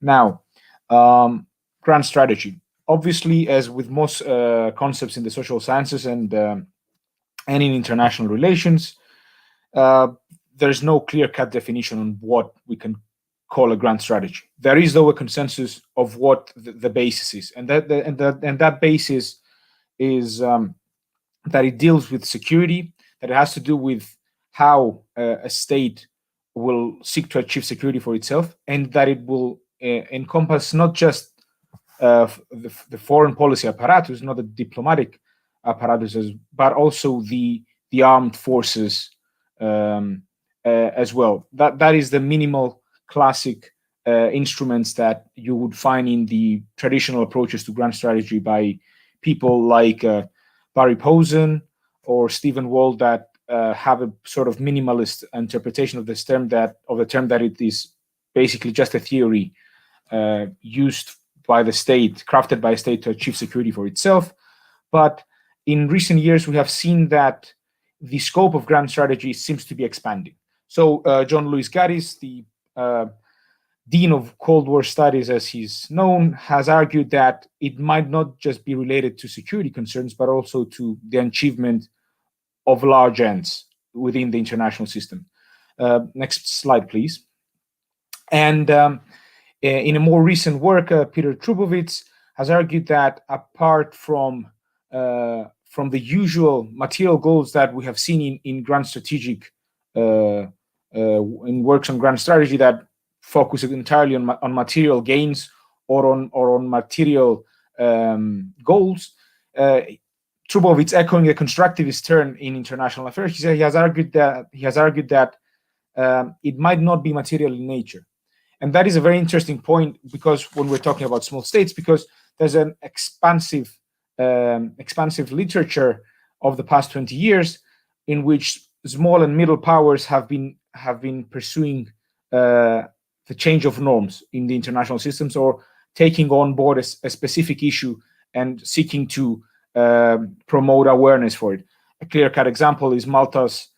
Now, grand strategy. Obviously, as with most concepts in the social sciences and in international relations, there's no clear-cut definition on what we can call a grand strategy. There is, though, a consensus of what the basis is, and that basis is that it deals with security, that it has to do with how a state will seek to achieve security for itself, and that it will encompass not just the foreign policy apparatus, not the diplomatic apparatuses, but also the armed forces as well. That is the minimal classic instruments that you would find in the traditional approaches to grand strategy by people like Barry Posen or Stephen Wald, that have a sort of minimalist interpretation of this term, that it is basically just a theory used by the state, crafted by a state to achieve security for itself. But in recent years, we have seen that the scope of grand strategy seems to be expanding. So John Lewis Gaddis, the Dean of Cold War Studies, as he's known, has argued that it might not just be related to security concerns, but also to the achievement of large ends within the international system. Next slide, please. And in a more recent work, Peter Trubowitz has argued that apart from the usual material goals that we have seen in grand strategic, in works on grand strategy that focus entirely on material gains or on material goals, Trubowitz, echoing a constructivist turn in international affairs, he has argued that it might not be material in nature. And that is a very interesting point, because when we're talking about small states, because there's an expansive literature of the past 20 years in which small and middle powers have been pursuing the change of norms in the international systems, or taking on board a specific issue and seeking to promote awareness for it. A clear-cut example is Malta's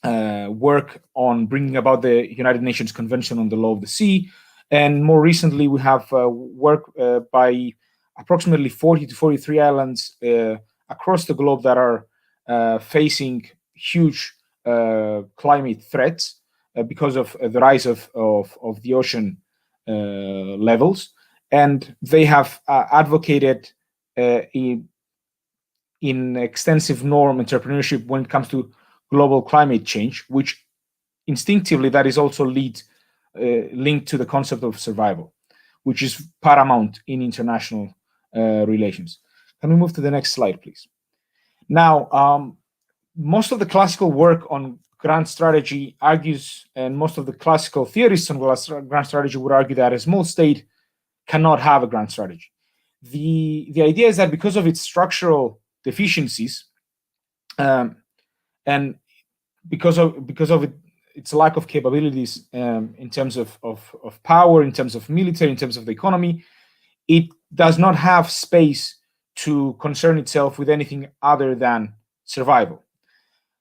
work on bringing about the United Nations Convention on the Law of the Sea. And more recently, we have work by approximately 40 to 43 islands across the globe that are facing huge climate threats because of the rise of the ocean levels. And they have advocated in extensive norm entrepreneurship when it comes to global climate change, which instinctively that is also linked to the concept of survival, which is paramount in international relations. Can we move to the next slide, please? Now, most of the classical work on grand strategy argues, and most of the classical theorists on grand strategy would argue that a small state cannot have a grand strategy. The idea is that because of its structural deficiencies, and because of its lack of capabilities in terms of power, in terms of military, in terms of the economy, it does not have space to concern itself with anything other than survival.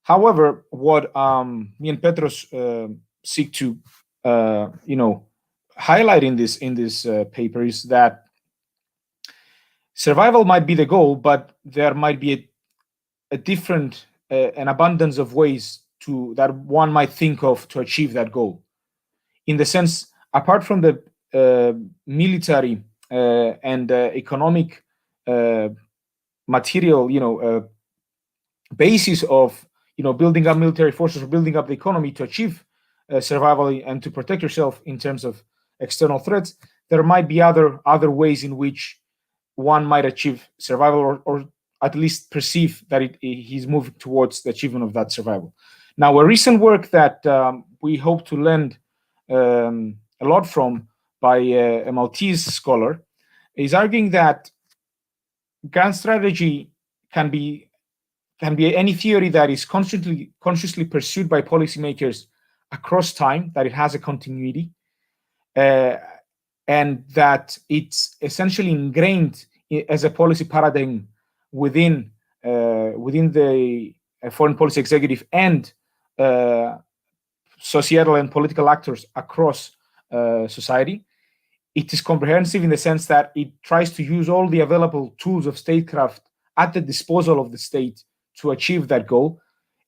However, what me and Petros seek to highlight in this paper is that survival might be the goal, but there might be an abundance of ways that one might think of to achieve that goal. In the sense, apart from the military and economic material, basis of building up military forces or building up the economy to achieve survival and to protect yourself in terms of external threats, there might be other ways in which one might achieve survival, or at least perceive that he's moving towards the achievement of that survival. Now, a recent work that we hope to learn a lot from by a Maltese scholar, is arguing that grand strategy can be any theory that is consciously pursued by policymakers across time, that it has a continuity, and that it's essentially ingrained as a policy paradigm within the foreign policy executive and societal and political actors across society. It is comprehensive in the sense that it tries to use all the available tools of statecraft at the disposal of the state to achieve that goal,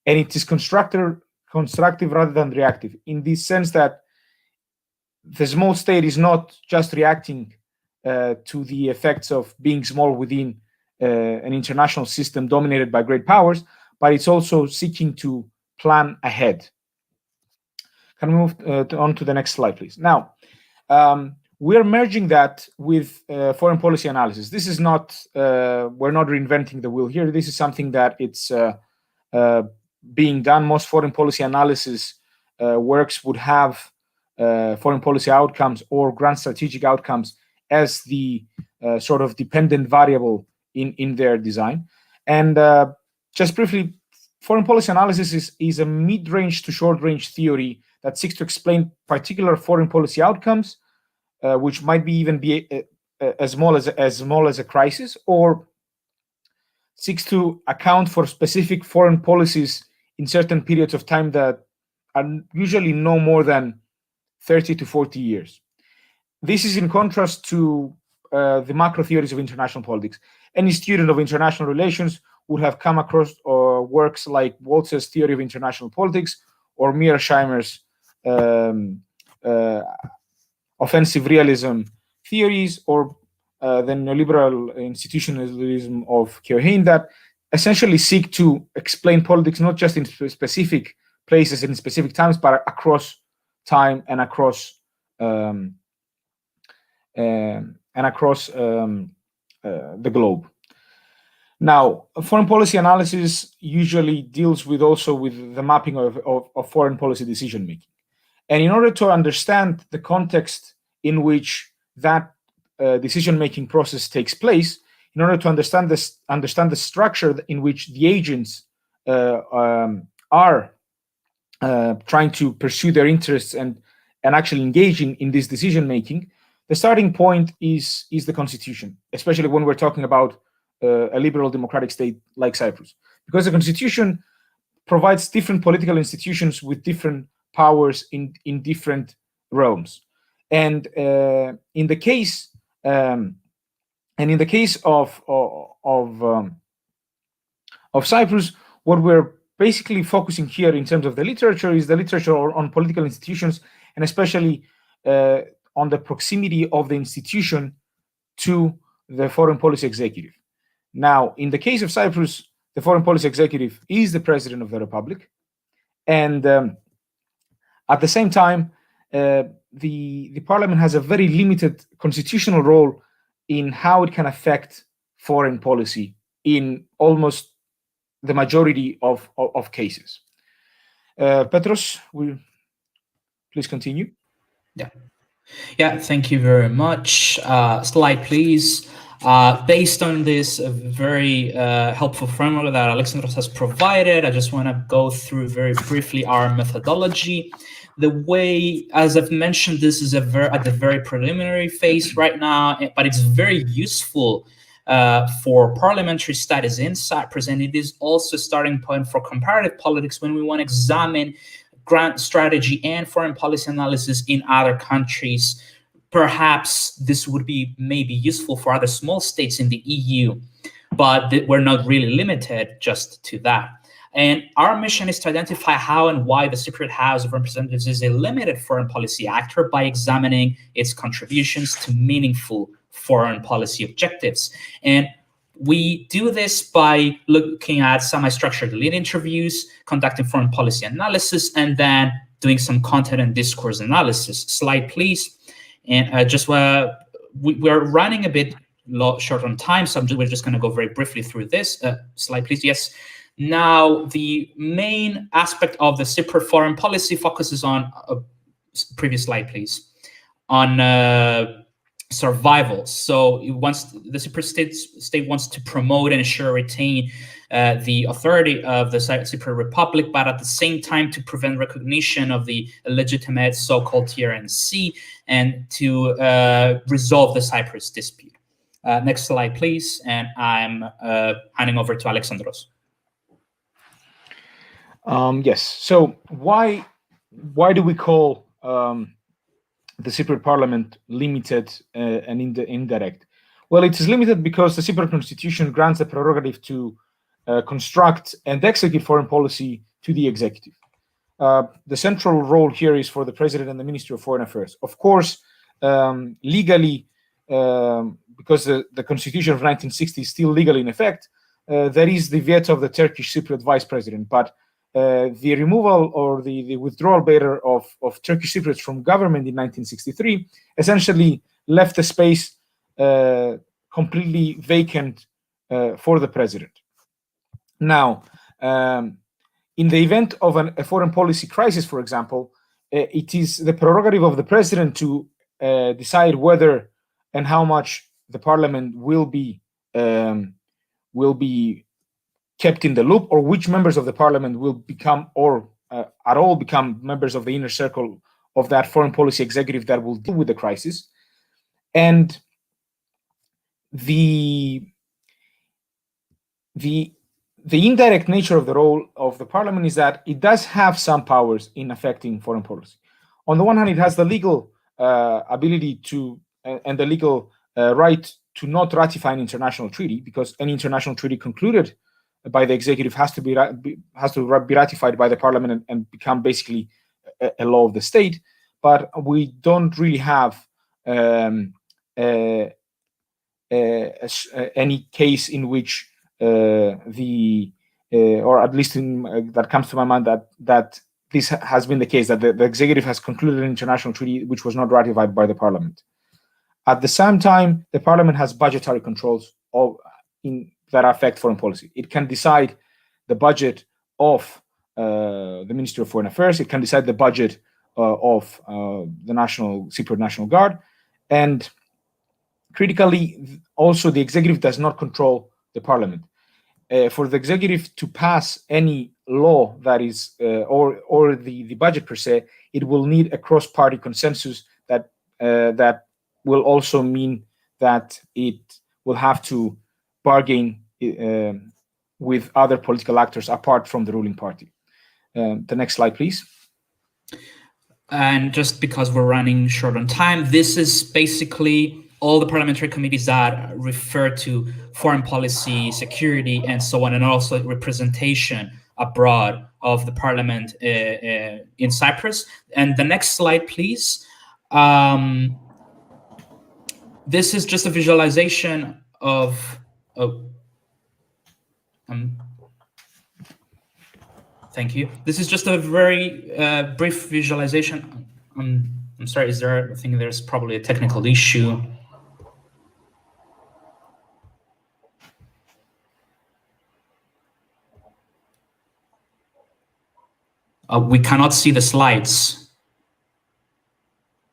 and it is constructive rather than reactive, in the sense that the small state is not just reacting to the effects of being small within an international system dominated by great powers, but it's also seeking to plan ahead. Can we move on to the next slide, please? Now, we're merging that with foreign policy analysis. This is not, we're not reinventing the wheel here. This is something that it's being done. Most foreign policy analysis works would have foreign policy outcomes or grand strategic outcomes as the sort of dependent variable in their design. And just briefly, foreign policy analysis is a mid-range to short-range theory that seeks to explain particular foreign policy outcomes, which might be even be as small as a crisis, or seeks to account for specific foreign policies in certain periods of time that are usually no more than 30 to 40 years. This is in contrast to the macro theories of international politics. Any student of international relations would have come across works like Waltz's Theory of International Politics or Mearsheimer's offensive realism theories, or the neoliberal institutionalism of Keohane, that essentially seek to explain politics not just in specific places and in specific times, but across time and across the globe. Now, foreign policy analysis usually deals with the mapping of foreign policy decision making. And in order to understand the context in which that decision-making process takes place, in order to understand the structure in which the agents are trying to pursue their interests and actually engaging in this decision-making, the starting point is the Constitution, especially when we're talking about a liberal democratic state like Cyprus, because the Constitution provides different political institutions with different powers in different realms. And in the case of Cyprus, what we're basically focusing here in terms of the literature is the literature on political institutions, and especially on the proximity of the institution to the foreign policy executive. Now, in the case of Cyprus, the foreign policy executive is the president of the republic, and at the same time, the parliament has a very limited constitutional role in how it can affect foreign policy in almost the majority of cases. Petros, please continue. Yeah, thank you very much. Slide, please. Based on this very helpful framework that Alexandros has provided, I just want to go through very briefly our methodology. The way, as I've mentioned, this is at the very preliminary phase right now, but it's very useful for parliamentary studies in Cyprus, and it is also a starting point for comparative politics when we want to examine grand strategy and foreign policy analysis in other countries. Perhaps this would be maybe useful for other small states in the EU, but we're not really limited just to that. And our mission is to identify how and why the Cypriot House of Representatives is a limited foreign policy actor by examining its contributions to meaningful foreign policy objectives. And we do this by looking at semi-structured lead interviews, conducting foreign policy analysis, and then doing some content and discourse analysis. Slide, please. And we're running a bit short on time, so we're just going to go very briefly through this. Slide, please. Yes. Now, the main aspect of the Cypriot foreign policy focuses on previous slide, please. survival. So the Cypriot state wants to promote and ensure retain the authority of the Cypriot Republic, but at the same time to prevent recognition of the illegitimate so-called TRNC and to resolve the Cyprus dispute. Next slide, please. And I'm handing over to Alexandros. Yes. So why do we call the Cypriot Parliament limited and indirect? Well, it is limited because the Cypriot Constitution grants the prerogative to construct and execute foreign policy to the executive. The central role here is for the President and the Ministry of Foreign Affairs. Of course, legally, because the Constitution of 1960 is still legally in effect, there is the veto of the Turkish Cypriot Vice President, but the removal or the withdrawal better of Turkish Cypriots from government in 1963 essentially left the space completely vacant for the president. Now, in the event of a foreign policy crisis, for example, it is the prerogative of the president to decide whether and how much the parliament will be kept in the loop, or which members of the parliament will become, or at all become, members of the inner circle of that foreign policy executive that will deal with the crisis. And the indirect nature of the role of the parliament is that it does have some powers in affecting foreign policy. On the one hand, it has the legal ability to and the legal right to not ratify an international treaty, because any international treaty concluded by the executive has to be ratified by the parliament and become basically a law of the state. But we don't really have any case in which or at least that comes to my mind that this has been the case, that the executive has concluded an international treaty which was not ratified by the parliament. At the same time, the parliament has budgetary controls that affect foreign policy. It can decide the budget of the Ministry of Foreign Affairs. It can decide the budget of the Cypriot National Guard. And critically, also the executive does not control the parliament. For the executive to pass any law that is, or the budget per se, it will need a cross-party consensus that will also mean that it will have to bargain with other political actors apart from the ruling party. The next slide, please. And just because we're running short on time, this is basically all the parliamentary committees that refer to foreign policy, security, and so on, and also representation abroad of the parliament in Cyprus. And the next slide, please. This is just a visualization of thank you. This is just a very brief visualization. I'm sorry, I think there's probably a technical issue. We cannot see the slides.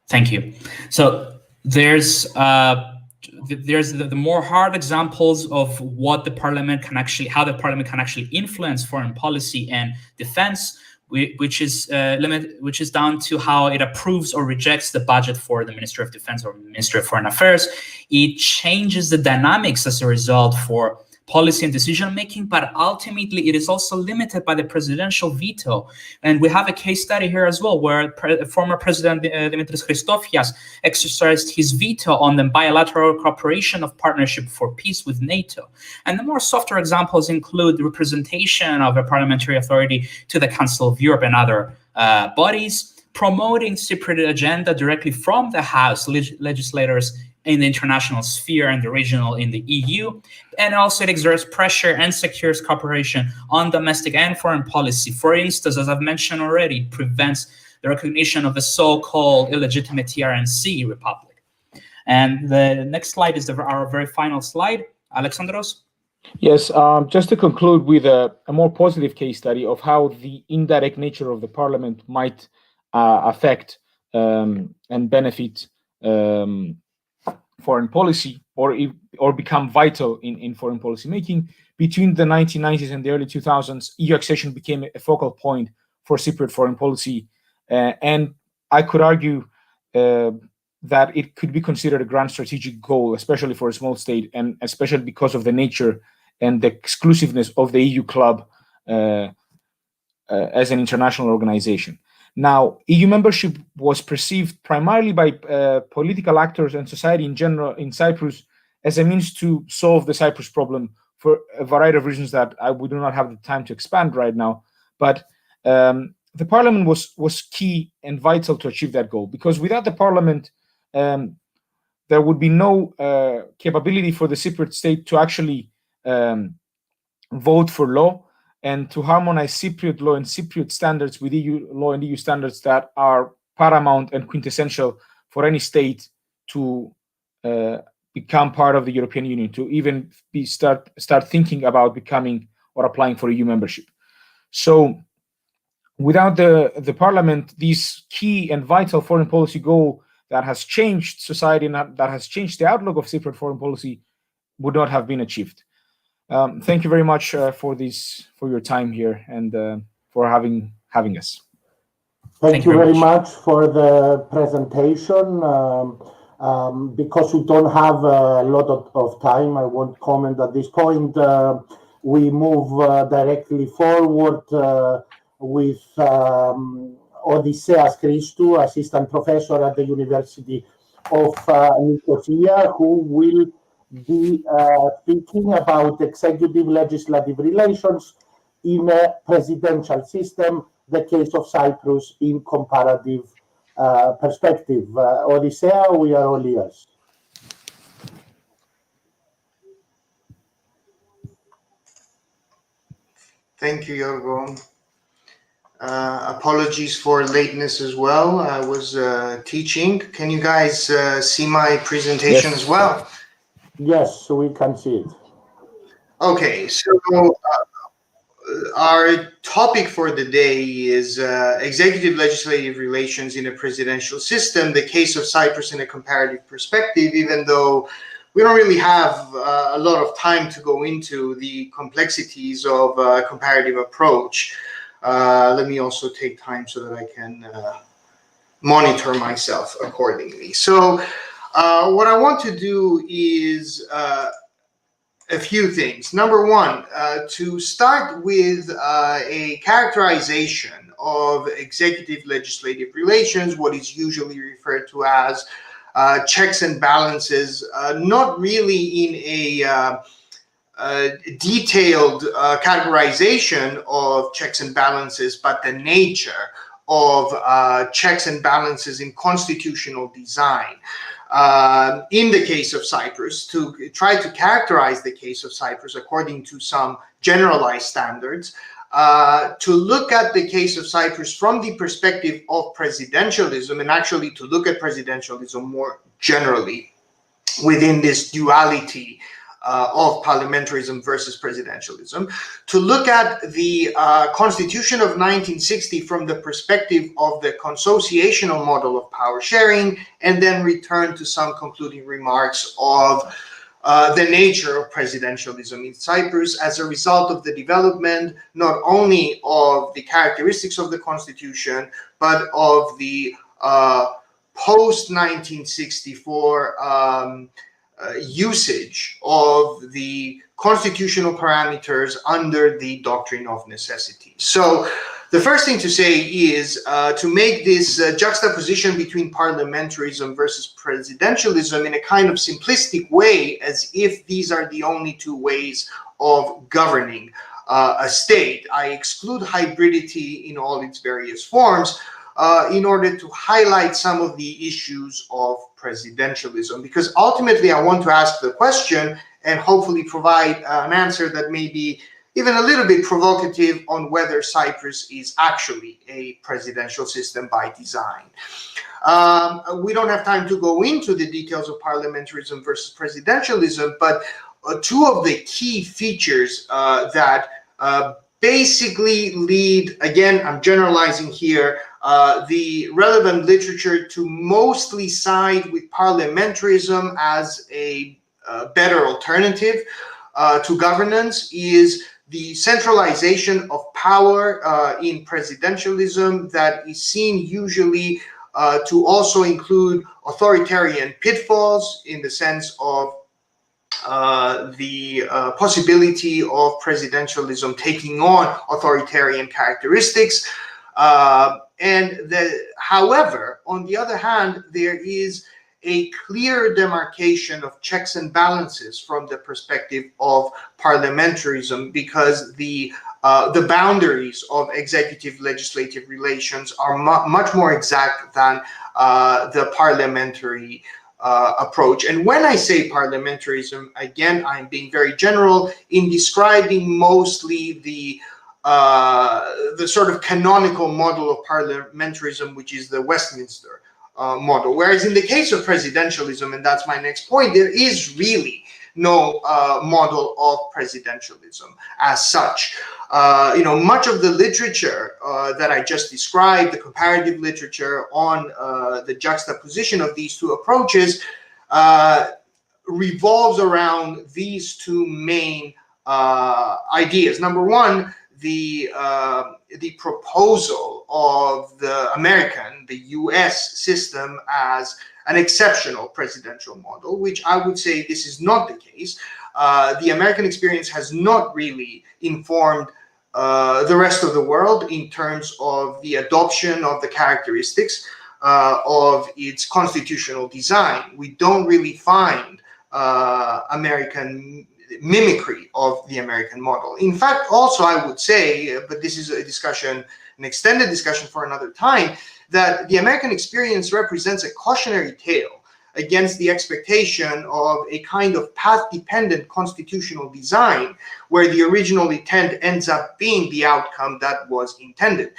Thank you. So there's the more hard examples of what the parliament can actually, how the parliament can actually influence foreign policy and defense, which is down to how it approves or rejects the budget for the Ministry of Defense or Ministry of Foreign Affairs. It changes the dynamics as a result for policy and decision-making, but ultimately it is also limited by the presidential veto. And we have a case study here as well, where former President Dimitris Christofias exercised his veto on the bilateral cooperation of Partnership for Peace with NATO. And the more softer examples include the representation of a parliamentary authority to the Council of Europe and other bodies, promoting Cypriot agenda directly from the House legislators in the international sphere and the regional in the EU, and also it exerts pressure and secures cooperation on domestic and foreign policy. For instance, as I've mentioned already, prevents the recognition of the so-called illegitimate TRNC republic. And the next slide is our very final slide. Alexandros? Yes, just to conclude with a more positive case study of how the indirect nature of the parliament might affect and benefit foreign policy, or become vital in foreign policy making. Between the 1990s and the early 2000s, EU accession became a focal point for Cypriot foreign policy, and I could argue that it could be considered a grand strategic goal, especially for a small state, and especially because of the nature and the exclusiveness of the EU club as an international organization. Now, EU membership was perceived primarily by political actors and society in general in Cyprus as a means to solve the Cyprus problem for a variety of reasons that we do not have the time to expand right now. But the parliament was key and vital to achieve that goal, because without the parliament, there would be no capability for the Cypriot state to actually vote for law and to harmonize Cypriot law and Cypriot standards with EU law and EU standards that are paramount and quintessential for any state to become part of the European Union, to even start thinking about becoming or applying for EU membership. So without the parliament, this key and vital foreign policy goal that has changed society and that has changed the outlook of Cypriot foreign policy would not have been achieved. Thank you very much for your time here and for having us. Thank you very much for the presentation. Because we don't have a lot of time, I won't comment at this point. We move directly forward with Odysseas Christou, assistant professor at the University of Nicosia, who will be speaking about executive legislative relations in a presidential system, the case of Cyprus in comparative perspective. Odysseas, we are all ears. Thank you, Giorgos. Apologies for lateness as well. I was teaching. Can you guys see my presentation as well? Yes, we can see it. Okay, so our topic for the day is executive legislative relations in a presidential system, the case of Cyprus in a comparative perspective, even though we don't really have a lot of time to go into the complexities of a comparative approach. Let me also take time so that I can monitor myself accordingly. So what I want to do is a few things. Number one, to start with a characterization of executive legislative relations, what is usually referred to as checks and balances, not really in a detailed categorization of checks and balances, but the nature of checks and balances in constitutional design. In the case of Cyprus, to try to characterize the case of Cyprus according to some generalized standards, to look at the case of Cyprus from the perspective of presidentialism, and actually to look at presidentialism more generally within this duality of parliamentarism versus presidentialism, to look at the Constitution of 1960 from the perspective of the consociational model of power sharing, and then return to some concluding remarks of the nature of presidentialism in Cyprus as a result of the development not only of the characteristics of the Constitution, but of the post-1964 usage of the constitutional parameters under the doctrine of necessity. So the first thing to say is to make this juxtaposition between parliamentarism versus presidentialism in a kind of simplistic way, as if these are the only two ways of governing a state. I exclude hybridity in all its various forms in order to highlight some of the issues of presidentialism, because ultimately I want to ask the question and hopefully provide an answer that may be even a little bit provocative on whether Cyprus is actually a presidential system by design. We don't have time to go into the details of parliamentarism versus presidentialism, but two of the key features that basically lead, again, I'm generalizing here, the relevant literature to mostly side with parliamentarism as a better alternative to governance is the centralization of power in presidentialism that is seen usually to also include authoritarian pitfalls in the sense of the possibility of presidentialism taking on authoritarian characteristics. However, on the other hand, there is a clear demarcation of checks and balances from the perspective of parliamentarism, because the boundaries of executive-legislative relations are much more exact than the parliamentary approach. And when I say parliamentarism, again, I'm being very general in describing mostly the sort of canonical model of parliamentarism, which is the Westminster model. Whereas in the case of presidentialism, and that's my next point, there is really no model of presidentialism as such. Much of the literature that I just described, the comparative literature on the juxtaposition of these two approaches, revolves around these two main ideas. Number one, the proposal of the US system as an exceptional presidential model, which I would say this is not the case. The American experience has not really informed the rest of the world in terms of the adoption of the characteristics of its constitutional design. We don't really find American mimicry of the American model. In fact, also I would say, but this is a discussion, an extended discussion for another time, that the American experience represents a cautionary tale against the expectation of a kind of path-dependent constitutional design where the original intent ends up being the outcome that was intended.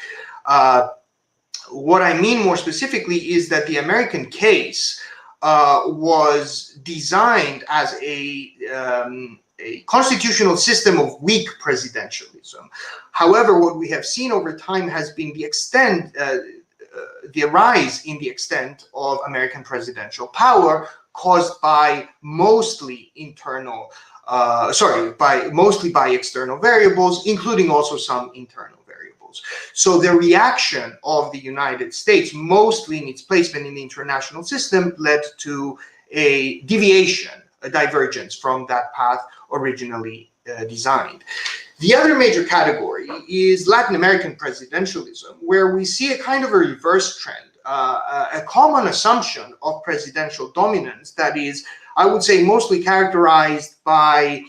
What I mean more specifically is that the American case was designed as a constitutional system of weak presidentialism. However, what we have seen over time has been the rise in the extent of American presidential power caused by mostly by external variables, including also some internal variables. So the reaction of the United States, mostly in its placement in the international system, led to a deviation, a divergence from that path originally designed. The other major category is Latin American presidentialism, where we see a kind of a reverse trend, a common assumption of presidential dominance that is, I would say, mostly characterized by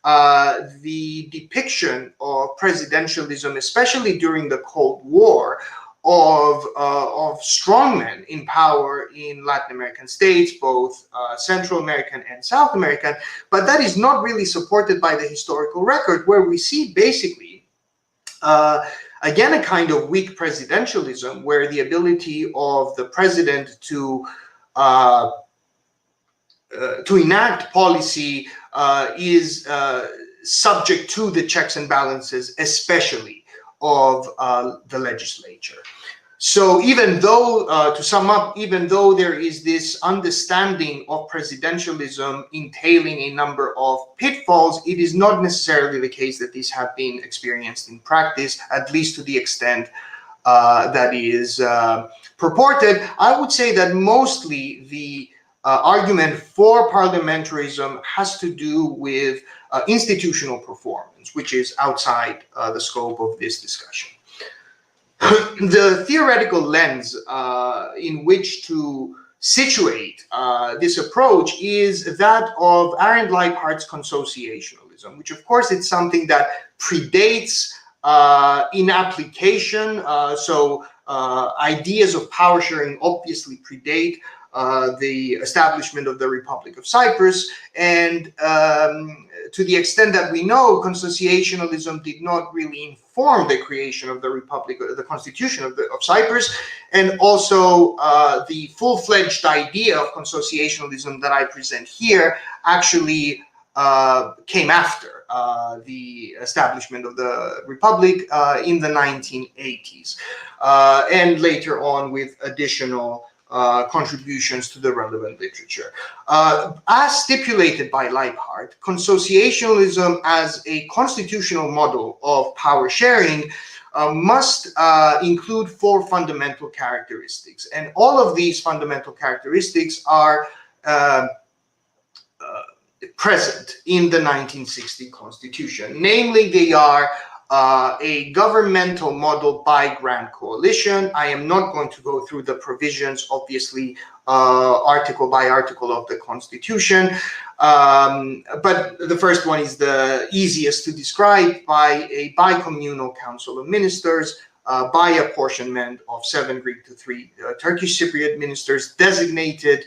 the depiction of presidentialism, especially during the Cold War, of strongmen in power in Latin American states, both Central American and South American, but that is not really supported by the historical record, where we see basically, again, a kind of weak presidentialism, where the ability of the president to enact policy is subject to the checks and balances, especially of the legislature. So even though, to sum up, even though there is this understanding of presidentialism entailing a number of pitfalls, it is not necessarily the case that these have been experienced in practice, at least to the extent that is purported. I would say that mostly the argument for parliamentarism has to do with institutional performance, which is outside the scope of this discussion. The theoretical lens in which to situate this approach is that of Arend Leiphardt's consociationalism, which of course is something that predates in application. Ideas of power sharing obviously predate the establishment of the Republic of Cyprus, and to the extent that we know, consociationalism did not really inform the creation of the Republic, the Constitution of Cyprus, and also the full-fledged idea of consociationalism that I present here actually came after the establishment of the Republic in the 1980s, and later on with additional contributions to the relevant literature. As stipulated by Leiphart, consociationalism as a constitutional model of power sharing must include 4 fundamental characteristics. And all of these fundamental characteristics are present in the 1960 Constitution. Namely, they are a governmental model by grand coalition. I am not going to go through the provisions, obviously, article by article of the Constitution, but the first one is the easiest to describe: by a bicommunal council of ministers, by apportionment of 7 Greek to 3 Turkish Cypriot ministers, designated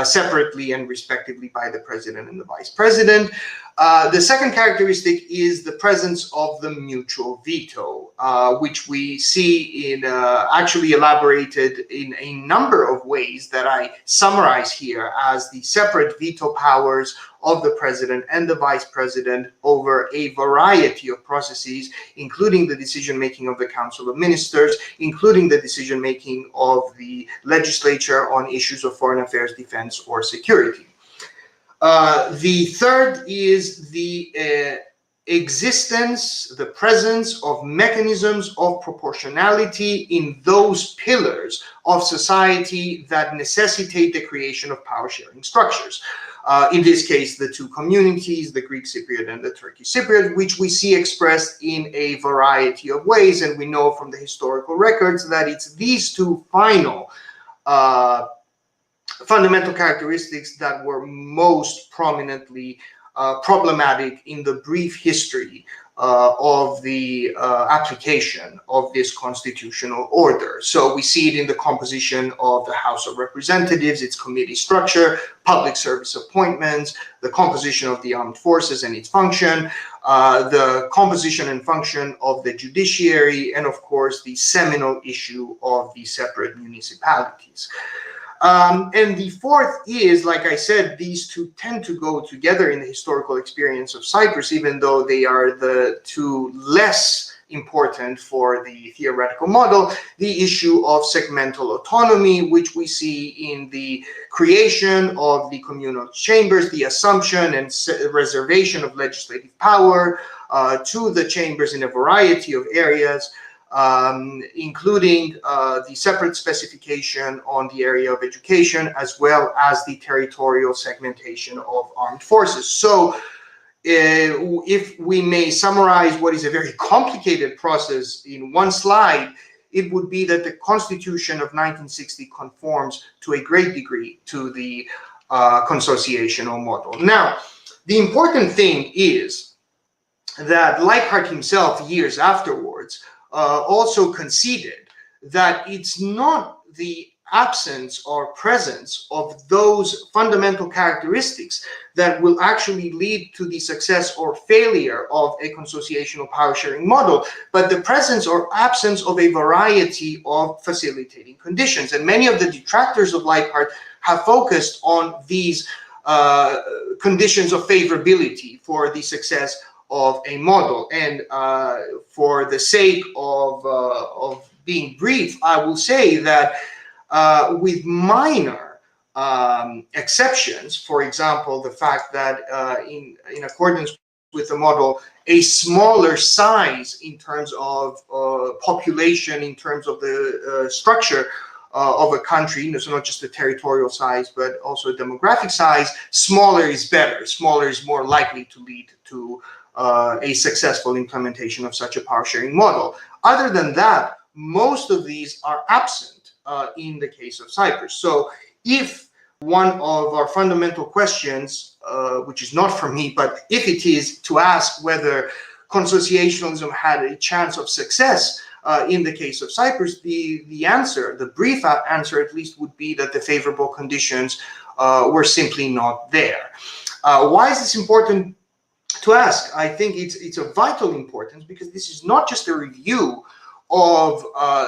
separately and respectively by the president and the vice president. The second characteristic is the presence of the mutual veto, which we see in actually elaborated in a number of ways that I summarize here as the separate veto powers of the president and the vice president over a variety of processes, including the decision-making of the Council of Ministers, including the decision-making of the legislature on issues of foreign affairs, defense, or security. The third is the existence, the presence of mechanisms of proportionality in those pillars of society that necessitate the creation of power-sharing structures. In this case, the 2 communities, the Greek Cypriot and the Turkish Cypriot, which we see expressed in a variety of ways. And we know from the historical records that it's these 2 final fundamental characteristics that were most prominently problematic in the brief history of the application of this constitutional order. So we see it in the composition of the House of Representatives, its committee structure, public service appointments, the composition of the armed forces and its function, the composition and function of the judiciary, and of course the seminal issue of the separate municipalities. And the fourth is, like I said, these 2 tend to go together in the historical experience of Cyprus, even though they are the 2 less important for the theoretical model: the issue of segmental autonomy, which we see in the creation of the communal chambers, the assumption and reservation of legislative power to the chambers in a variety of areas, including the separate specification on the area of education, as well as the territorial segmentation of armed forces. So if we may summarize what is a very complicated process in one slide, it would be that the Constitution of 1960 conforms to a great degree to the consociational model. Now, the important thing is that Leiphart himself, years afterwards, also conceded that it's not the absence or presence of those fundamental characteristics that will actually lead to the success or failure of a consociational power-sharing model, but the presence or absence of a variety of facilitating conditions. And many of the detractors of Leiphart have focused on these conditions of favorability for the success of a model. And for the sake of being brief, I will say that with minor exceptions, for example, the fact that in accordance with the model, a smaller size in terms of population, in terms of the structure of a country, so not just the territorial size, but also demographic size, smaller is better. Smaller is more likely to lead to a successful implementation of such a power-sharing model. Other than that, most of these are absent in the case of Cyprus. So if one of our fundamental questions, which is not for me, but if it is to ask whether consociationalism had a chance of success in the case of Cyprus, the answer, the brief answer at least, would be that the favorable conditions were simply not there. Why is this important to ask? I think it's of vital importance because this is not just a review of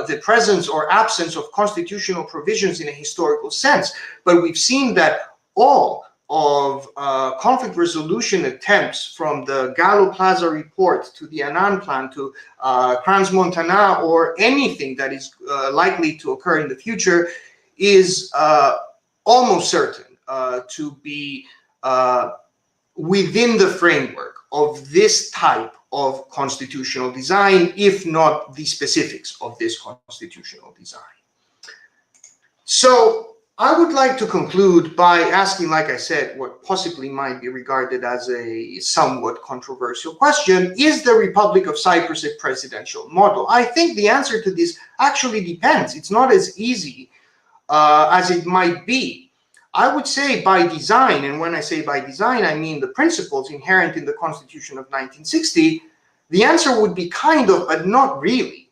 the presence or absence of constitutional provisions in a historical sense, but we've seen that all of conflict resolution attempts from the Gallo Plaza report to the Annan plan to Crans-Montana or anything that is likely to occur in the future is almost certain to be within the framework of this type of constitutional design, if not the specifics of this constitutional design. So I would like to conclude by asking, like I said, what possibly might be regarded as a somewhat controversial question: is the Republic of Cyprus a presidential model? I think the answer to this actually depends. It's not as easy as it might be. I would say by design, and when I say by design, I mean the principles inherent in the Constitution of 1960, the answer would be kind of, but not really.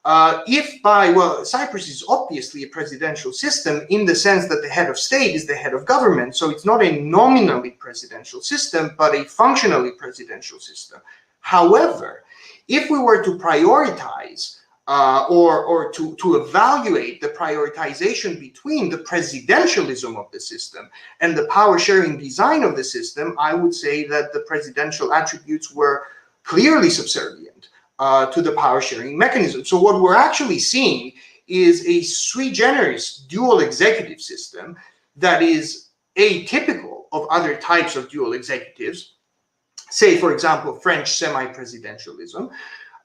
Well, Cyprus is obviously a presidential system in the sense that the head of state is the head of government. So it's not a nominally presidential system, but a functionally presidential system. However, if we were to prioritize or to evaluate the prioritization between the presidentialism of the system and the power-sharing design of the system, I would say that the presidential attributes were clearly subservient to the power-sharing mechanism. So what we're actually seeing is a sui generis dual executive system that is atypical of other types of dual executives, say, for example, French semi-presidentialism,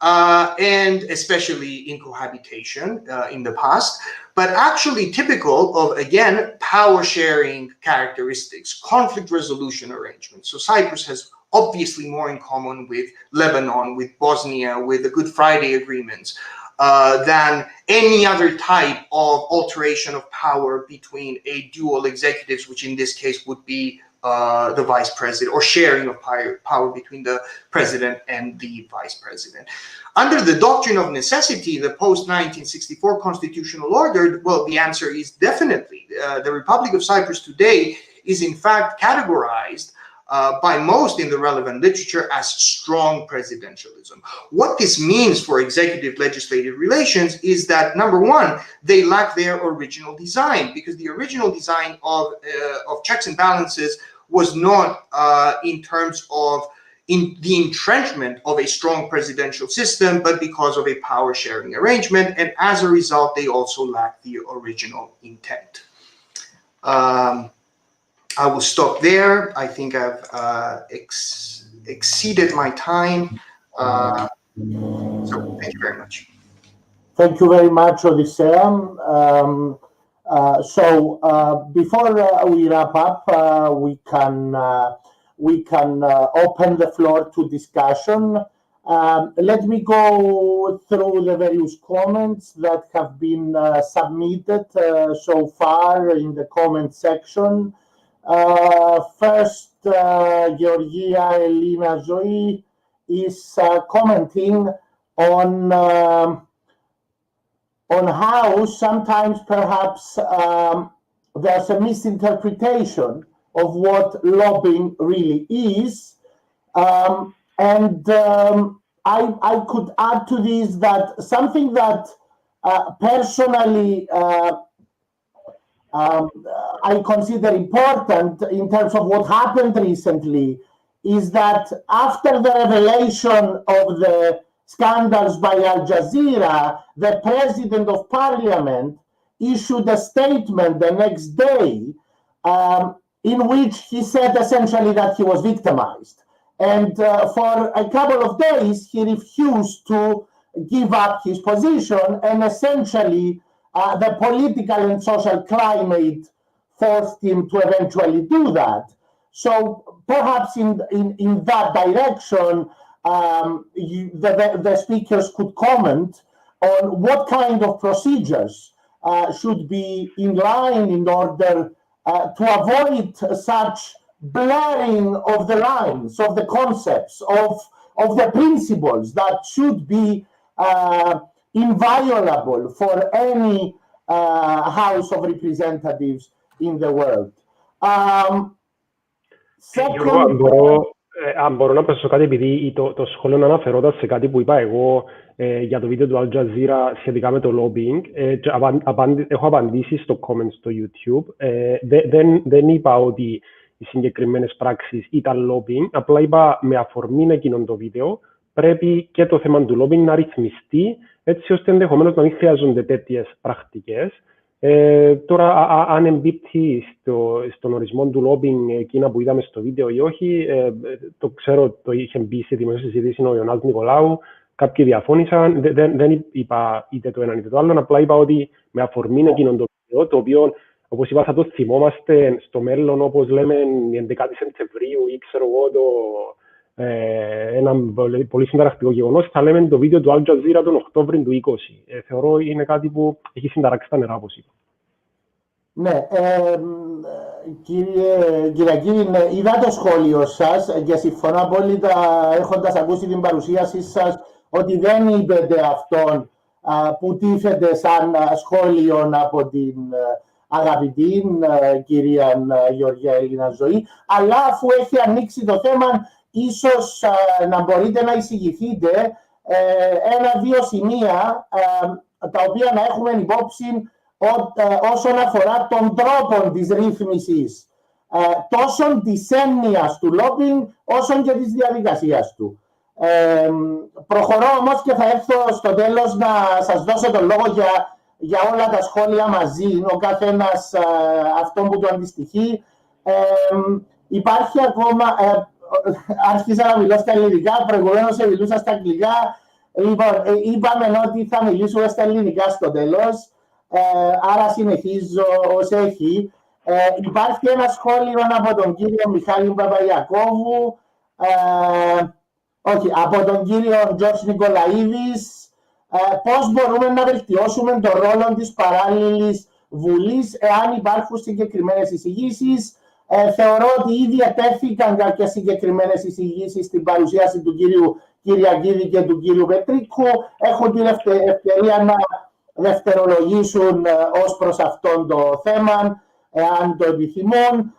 and especially in cohabitation in the past, but actually typical of, again, power-sharing characteristics, conflict resolution arrangements. So Cyprus has obviously more in common with Lebanon, with Bosnia, with the Good Friday agreements, than any other type of alteration of power between a dual executives, which in this case would be the vice president, or sharing of power between the president and the vice president. Under the doctrine of necessity, the post-1964 constitutional order, well, the answer is definitely. The Republic of Cyprus today is in fact categorized by most in the relevant literature as strong presidentialism. What this means for executive-legislative relations is that, number one, they lack their original design, because the original design of checks and balances was not in terms of the entrenchment of a strong presidential system, but because of a power-sharing arrangement, and as a result, they also lack the original intent. I will stop there. I think I've exceeded my time. So thank you very much. Thank you very much, Odysseas. Before we wrap up, we can open the floor to discussion. Let me go through the various comments that have been submitted so far in the comment section. First, Georgia Elena Zoe is commenting on how sometimes perhaps there's a misinterpretation of what lobbying really is. I could add to this that something that personally I consider important in terms of what happened recently is that after the revelation of the scandals by Al Jazeera, the President of Parliament issued a statement the next day in which he said essentially that he was victimized. And for a couple of days, he refused to give up his position, and essentially the political and social climate forced him to eventually do that. So perhaps in that direction, the speakers could comment on what kind of procedures should be in line in order to avoid such blurring of the lines, of the concepts, of the principles that should be inviolable for any House of Representatives in the world. Αν μπορώ να προσθέσω κάτι, επειδή το σχόλιο αναφερόταν σε κάτι που είπα εγώ για το βίντεο του Al Jazeera σχετικά με το lobbying. Έχω απαντήσει στο comment στο YouTube. Δεν είπα ότι οι συγκεκριμένες πράξεις ήταν lobbying. Απλά είπα με αφορμή εκείνον το βίντεο, πρέπει και το θέμα του lobbying να ρυθμιστεί, έτσι ώστε ενδεχομένως να μην χρειάζονται τέτοιες πρακτικές. Τώρα, αν εμπίπτει στον ορισμό του lobbying εκείνα που είδαμε στο βίντεο ή όχι, το ξέρω, το είχε μπει σε δημόσια συζήτηση ο Ιωνάς Νικολάου, κάποιοι διαφώνησαν, δεν είπα είτε το έναν είτε το άλλο, απλά είπα ότι με αφορμή εκείνον το βίντεο, το οποίο, όπως είπα, θα το θυμόμαστε στο μέλλον, όπως λέμε, η 11η Σεπτεμβρίου ή ξέρω εγώ, ένα πολύ συνταρακτικό γεγονός, θα λέμε το βίντεο του Al Jazeera τον Οκτώβριο του 2020. Θεωρώ είναι κάτι που έχει συνταράξει τα νερά, όπως είπα. Ναι, κύριε Kyriakide, είδα το σχόλιο σας και συμφωνώ απόλυτα, έχοντας ακούσει την παρουσίασή σας, ότι δεν είπετε αυτόν που τίθεται σαν σχόλιο από την αγαπητή κυρία Γεωργία Έλληνα Ζωή, αλλά αφού έχει ανοίξει το θέμα, ίσως να μπορείτε να εισηγηθείτε ένα-δύο σημεία τα οποία να έχουμε υπόψη όσον αφορά τον τρόπο της ρύθμισης τόσο της έννοιας του lobbying όσο και της διαδικασίας του. Προχωρώ όμως και θα έρθω στο τέλος να σας δώσω τον λόγο για όλα τα σχόλια μαζί, ο καθένας αυτό που του αντιστοιχεί. Υπάρχει ακόμα... άρχισα να μιλώ στα ελληνικά, προηγουμένως μιλούσα στα αγγλικά. Λοιπόν, είπαμε ότι θα μιλήσουμε στα ελληνικά στο τέλος, άρα συνεχίζω ως έχει. Υπάρχει ένα σχόλιο από τον κύριο Μιχάλη Παπαγιακόβου, από τον κύριο Giorgos Νικολαίδης, πώς μπορούμε να βελτιώσουμε τον ρόλο της παράλληλης Βουλής εάν υπάρχουν συγκεκριμένες εισηγήσεις. Θεωρώ ότι ήδη ετέθηκαν κάποιες συγκεκριμένες εισηγήσεις στην παρουσίαση του κύριου Kyriakide και του κύριου Πετρίκου. Έχουν την ευκαιρία να δευτερολογήσουν ως προς αυτόν το θέμα, εάν το επιθυμούν.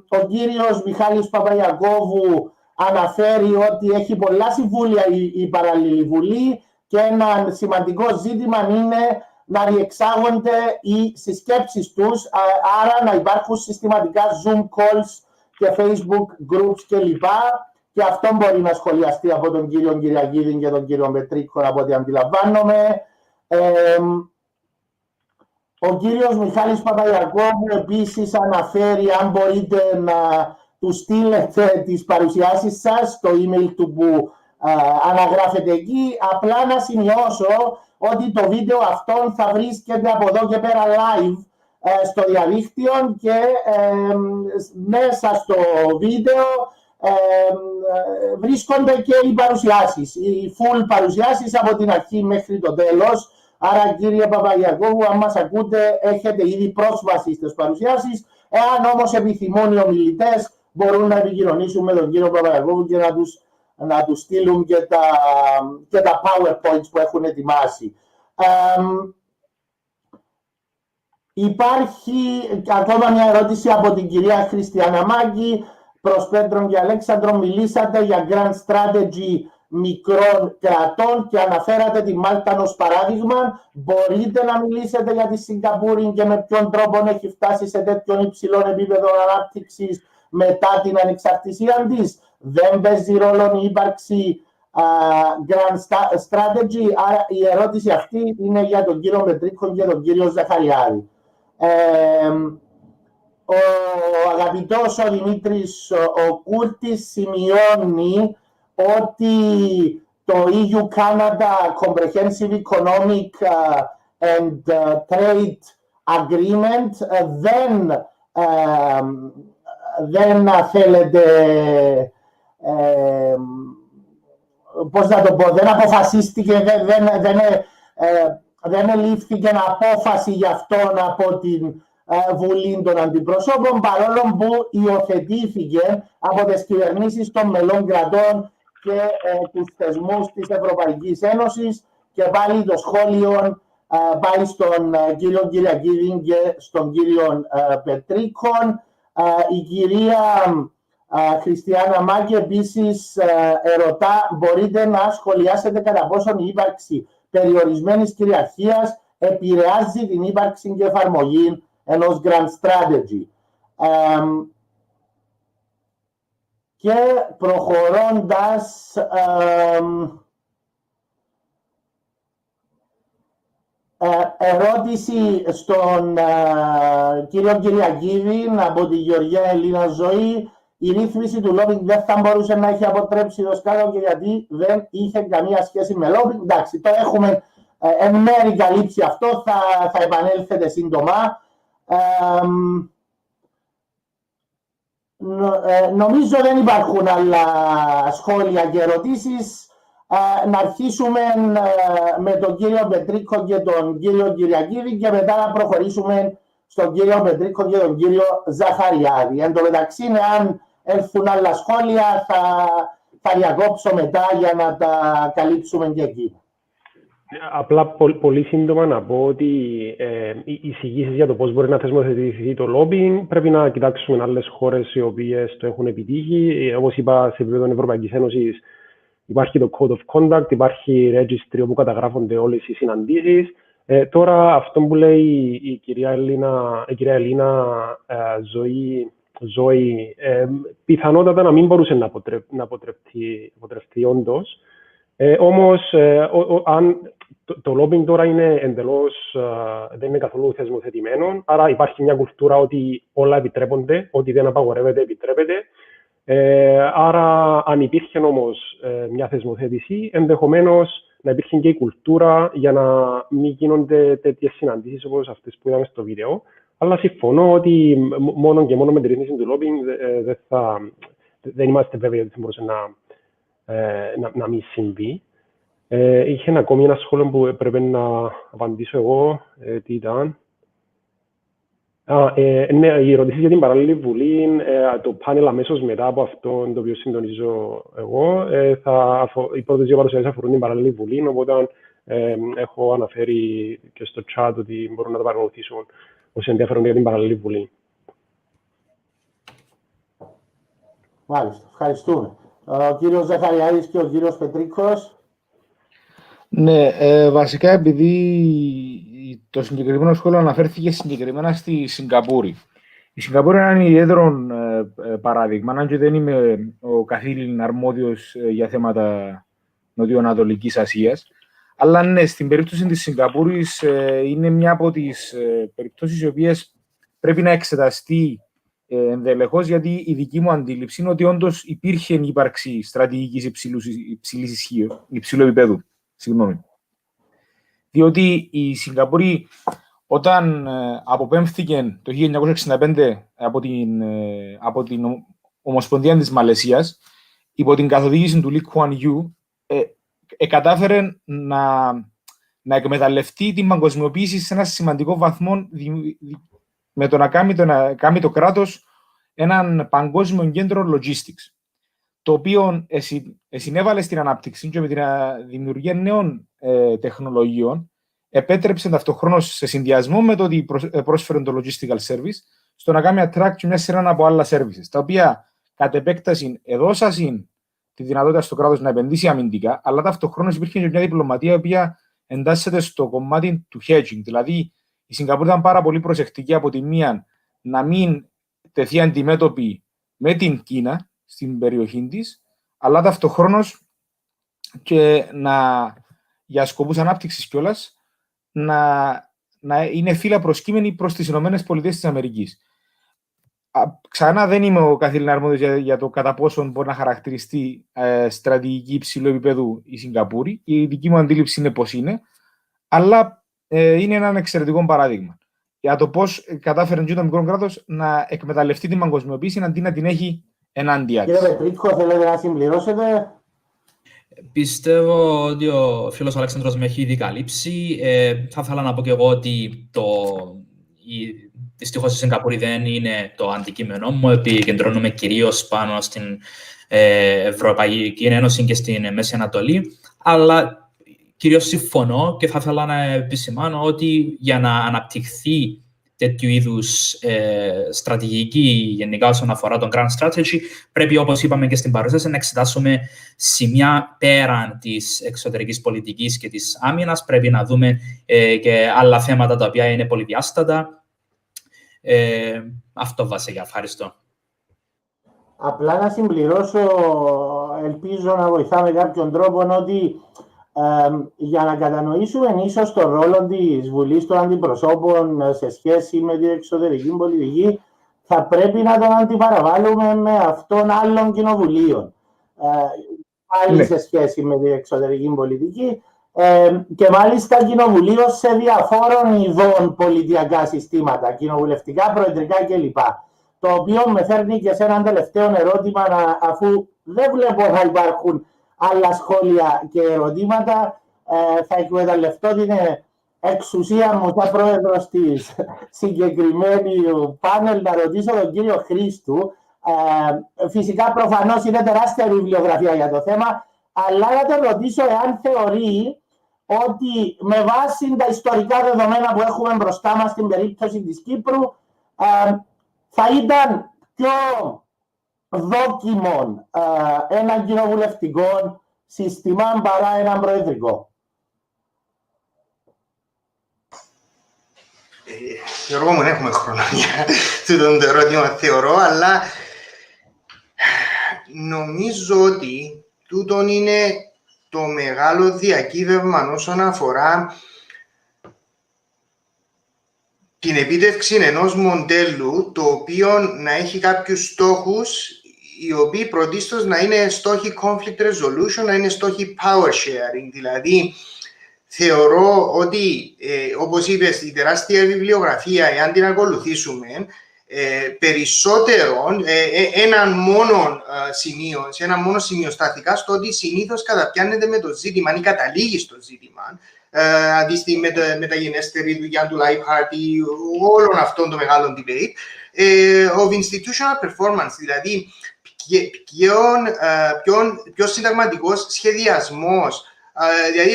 Ο κύριος Μιχάλης Παπαγιακόβου αναφέρει ότι έχει πολλά συμβούλια η παράλληλη Βουλή και ένα σημαντικό ζήτημα είναι να διεξάγονται οι συσκέψεις τους, άρα να υπάρχουν συστηματικά Zoom calls και Facebook groups κλπ. Και αυτό μπορεί να σχολιαστεί από τον κύριο Kyriakide και τον κύριο Πετρίκο, από ό,τι αντιλαμβάνομαι. Ο κύριος Μιχάλης Παπαγιακόβου επίσης αναφέρει, αν μπορείτε να του στείλετε τις παρουσιάσεις σας στο email του που αναγράφεται εκεί, απλά να σημειώσω ότι το βίντεο αυτό θα βρίσκεται από εδώ και πέρα live στο διαδίκτυο και μέσα στο βίντεο βρίσκονται και οι παρουσιάσεις, οι full παρουσιάσεις από την αρχή μέχρι το τέλος. Άρα κύριε Παπαγιακόβου, αν μας ακούτε, έχετε ήδη πρόσβαση στις παρουσιάσεις. Εάν όμως επιθυμούν οι ομιλητές, μπορούν να επικοινωνήσουν με τον κύριο Παπαγιακόβου και να τους στείλουν και τα PowerPoints που έχουν ετοιμάσει. Υπάρχει ακόμα μια ερώτηση από την κυρία Χριστιανά Μάκη προς Πέτρον και Αλέξανδρο. Μιλήσατε για Grand Strategy μικρών κρατών και αναφέρατε τη Μάλτα ως παράδειγμα. Μπορείτε να μιλήσετε για τη Σιγκαπούρη και με ποιον τρόπο έχει φτάσει σε τέτοιον υψηλό επίπεδο ανάπτυξης μετά την ανεξαρτησία της? Δεν παίζει ρόλο η ύπαρξη Grand Strategy? Άρα η ερώτηση αυτή είναι για τον κύριο Πετρίκο και τον κύριο Ζαχαριάδη. Ο αγαπητός ο Δημήτρης ο Κούρτης σημειώνει ότι το EU-Canada Comprehensive Economic and Trade Agreement δεν θέλετε, πώς να το πω, δεν αποφασίστηκε, δεν ελήφθηκε απόφαση γι' αυτόν από την Βουλή των Αντιπροσώπων, παρόλο που υιοθετήθηκε από τις κυβερνήσεις των μελών κρατών και τους θεσμούς της Ευρωπαϊκής Ένωσης. Και πάλι το σχόλιο πάει στον κύριο Kyriakide και στον κύριο Πετρίκον. Η κυρία Χριστιανά Μάκη επίσης ερωτά, μπορείτε να σχολιάσετε κατά πόσον η ύπαρξη περιορισμένης κυριαρχίας επηρεάζει την ύπαρξη και εφαρμογή ενός Grand Strategy? Και προχωρώντας, ερώτηση στον κύριο Kyriakide από τη Γεωργία Ελλήνα Ζωή. Η ρύθμιση του lobbying δεν θα μπορούσε να έχει αποτρέψει το σκάνδαλο γιατί δεν είχε καμία σχέση με lobbying. Εντάξει, το έχουμε εν μέρει καλύψει αυτό, θα επανέλθετε σύντομα. Νομίζω δεν υπάρχουν άλλα σχόλια και ερωτήσεις. Να αρχίσουμε με τον κύριο Πετρίκο και τον κύριο Kyriakide και μετά να προχωρήσουμε στον κύριο Πετρίκο και τον κύριο Ζαχαριάδη. Εν τω μεταξύ, αν έρθουν άλλα σχόλια, θα διακόψω μετά για να τα καλύψουμε και εκεί. Απλά πολύ σύντομα να πω ότι οι εισηγήσεις για το πώς μπορεί να θεσμοθετηθεί το lobbying πρέπει να κοιτάξουμε άλλες χώρες οι οποίες το έχουν επιτύχει. Όπως είπα, σε επίπεδο Ευρωπαϊκής Ένωσης υπάρχει το Code of Conduct, υπάρχει registry όπου καταγράφονται όλες οι συναντήσεις. Τώρα αυτό που λέει η κυρία Ελλήνα Ζωή, πιθανότατα να μην μπορούσε να αποτρεπτεί όντως. Όμως, αν το lobbying τώρα είναι εντελώς, δεν είναι καθόλου θεσμοθετημένο, άρα υπάρχει μια κουλτούρα ότι όλα επιτρέπονται, ότι δεν απαγορεύεται, επιτρέπεται. Άρα, αν υπήρχε όμως μια θεσμοθέτηση, ενδεχομένως να υπήρχε και η κουλτούρα για να μην γίνονται τέτοιες συναντήσεις όπως αυτές που είδαμε στο βίντεο. Αλλά συμφωνώ ότι μόνο και μόνο με τη ρύθμιση του lobbying δεν είμαστε βέβαιοι ότι θα μπορούσε να μην συμβεί. Είχε ακόμη ένα σχόλιο που έπρεπε να απαντήσω εγώ. Τι ήταν? Ναι, οι ερωτήσεις για την παράλληλη βουλή, το πάνελ αμέσως μετά από αυτό το οποίο συντονίζω εγώ, οι πρώτες δύο παρουσιάσεις αφορούν την παράλληλη βουλή, οπότε έχω αναφέρει και στο chat ότι μπορούν να τα παρακολουθήσουν όσοι ενδιαφέρονται για την παράλληλη βουλή. Μάλιστα, ευχαριστούμε. Ο κύριος Ζαχαριάδης και ο κύριος Πετρίκος. Ναι, βασικά επειδή το συγκεκριμένο σχόλιο αναφέρθηκε συγκεκριμένα στη Σιγκαπούρη. Η Σιγκαπούρη είναι ένα ιδιαίτερο παράδειγμα, αν και δεν είμαι ο καθήλυν αρμόδιος για θέματα Νοτιοανατολικής Ασίας. Αλλά ναι, στην περίπτωση της Σιγκαπούρης είναι μια από τις περιπτώσεις οι οποίες πρέπει να εξεταστεί ενδελεχώς, γιατί η δική μου αντίληψη είναι ότι όντως υπήρχε ύπαρξη στρατηγικής υψηλού επίπεδου. Διότι η Σιγκαπούρη, όταν αποπέμφθηκε το 1965 από την Ομοσπονδία της Μαλαισίας, υπό την καθοδήγηση του Λι Κουάν Ιου, κατάφερε να εκμεταλλευτεί την παγκοσμιοποίηση σε ένα σημαντικό βαθμό με το να κάνει το κράτος έναν παγκόσμιο κέντρο logistics, το οποίο συνέβαλε στην ανάπτυξη και με την δημιουργία νέων τεχνολογιών επέτρεψε ταυτοχρόνως σε συνδυασμό με το ότι πρόσφερε το logistical service στο να κάνει attract μια σειρά από άλλα services, τα οποία κατ' επέκταση έδωσαν τη δυνατότητα στο κράτος να επενδύσει αμυντικά, αλλά ταυτοχρόνως υπήρχε και μια διπλωματία η οποία εντάσσεται στο κομμάτι του hedging. Δηλαδή, η Σιγκαπούρη ήταν πάρα πολύ προσεκτική από τη μία να μην τεθεί αντιμέτωπη με την Κίνα στην περιοχή της, αλλά ταυτοχρόνως και για σκοπούς ανάπτυξης κιόλας να είναι φύλλα προσκύμενη προς τις ΗΠΑ. Ξανά δεν είμαι ο καθήλυνα αρμόδιος για το κατά πόσο μπορεί να χαρακτηριστεί στρατηγική υψηλού επίπεδου η Σιγκαπούρη. Η δική μου αντίληψη είναι πως είναι, αλλά είναι ένα εξαιρετικό παράδειγμα για το πώς κατάφερε το μικρό κράτος να εκμεταλλευτεί την παγκοσμιοποίηση αντί να την έχει ενάντια της. Κύριε Πετρίκο, θέλετε να συμπληρώσετε? Πιστεύω ότι ο φίλος Αλέξανδρος με έχει ήδη καλύψει. Θα ήθελα να πω και εγώ ότι δυστυχώς η Σιγκαπούρη δεν είναι το αντικείμενό μου. Επικεντρώνουμε κυρίως πάνω στην Ευρωπαϊκή Ένωση και στην Μέση Ανατολή. Αλλά κυρίως συμφωνώ και θα ήθελα να επισημάνω ότι για να αναπτυχθεί τέτοιου είδους στρατηγική γενικά όσον αφορά τον Grand Strategy, πρέπει, όπως είπαμε και στην παρουσίαση, να εξετάσουμε σημεία πέραν της εξωτερικής πολιτικής και της άμυνας. Πρέπει να δούμε και άλλα θέματα τα οποία είναι πολυδιάστατα. Αυτό βασικά. Ευχαριστώ. Απλά να συμπληρώσω, ελπίζω να βοηθάμε κάποιον τρόπο, ότι για να κατανοήσουμε ίσως τον ρόλο της Βουλής των Αντιπροσώπων σε σχέση με την εξωτερική πολιτική, θα πρέπει να τον αντιπαραβάλλουμε με αυτών άλλων κοινοβουλίων. Πάλι σε σχέση με την εξωτερική πολιτική και μάλιστα κοινοβουλίων σε διαφόρων ειδών πολιτιακά συστήματα, κοινοβουλευτικά, προεδρικά κλπ. Το οποίο με φέρνει και σε έναν τελευταίο ερώτημα, αφού δεν βλέπω να υπάρχουν άλλα σχόλια και ερωτήματα, θα εκμεταλλευτώ την εξουσία μου σαν πρόεδρος της συγκεκριμένου πάνελ να ρωτήσω τον κύριο Christou. Φυσικά προφανώς είναι τεράστια βιβλιογραφία για το θέμα, αλλά να τον ρωτήσω εάν θεωρεί ότι με βάση τα ιστορικά δεδομένα που έχουμε μπροστά μας στην περίπτωση της Κύπρου, θα ήταν πιο δόκιμο έναν κοινοβουλευτικό σύστημα παρά έναν προεδρικό. Γιώργο μου, δεν έχουμε χρόνο για το ερώτημα, θεωρώ, αλλά νομίζω ότι τούτον είναι το μεγάλο διακύβευμα όσον αφορά την επίτευξη ενός μοντέλου το οποίο να έχει κάποιους στόχους οι οποίοι πρωτίστως να είναι στόχοι conflict resolution, να είναι στόχοι power sharing. Δηλαδή, θεωρώ ότι, όπως είπες, η τεράστια βιβλιογραφία, εάν την ακολουθήσουμε, περισσότερον έναν μόνο σημείο, σε ένα μόνο σημείο σταθικά, στο ότι συνήθως καταπιάνεται με το ζήτημα ή καταλήγει στο ζήτημα, μεταγενέστερη δουλειά του Life Party, όλων αυτών των μεγάλων debate, of institutional performance, δηλαδή ποιος συνταγματικός σχεδιασμός, δηλαδή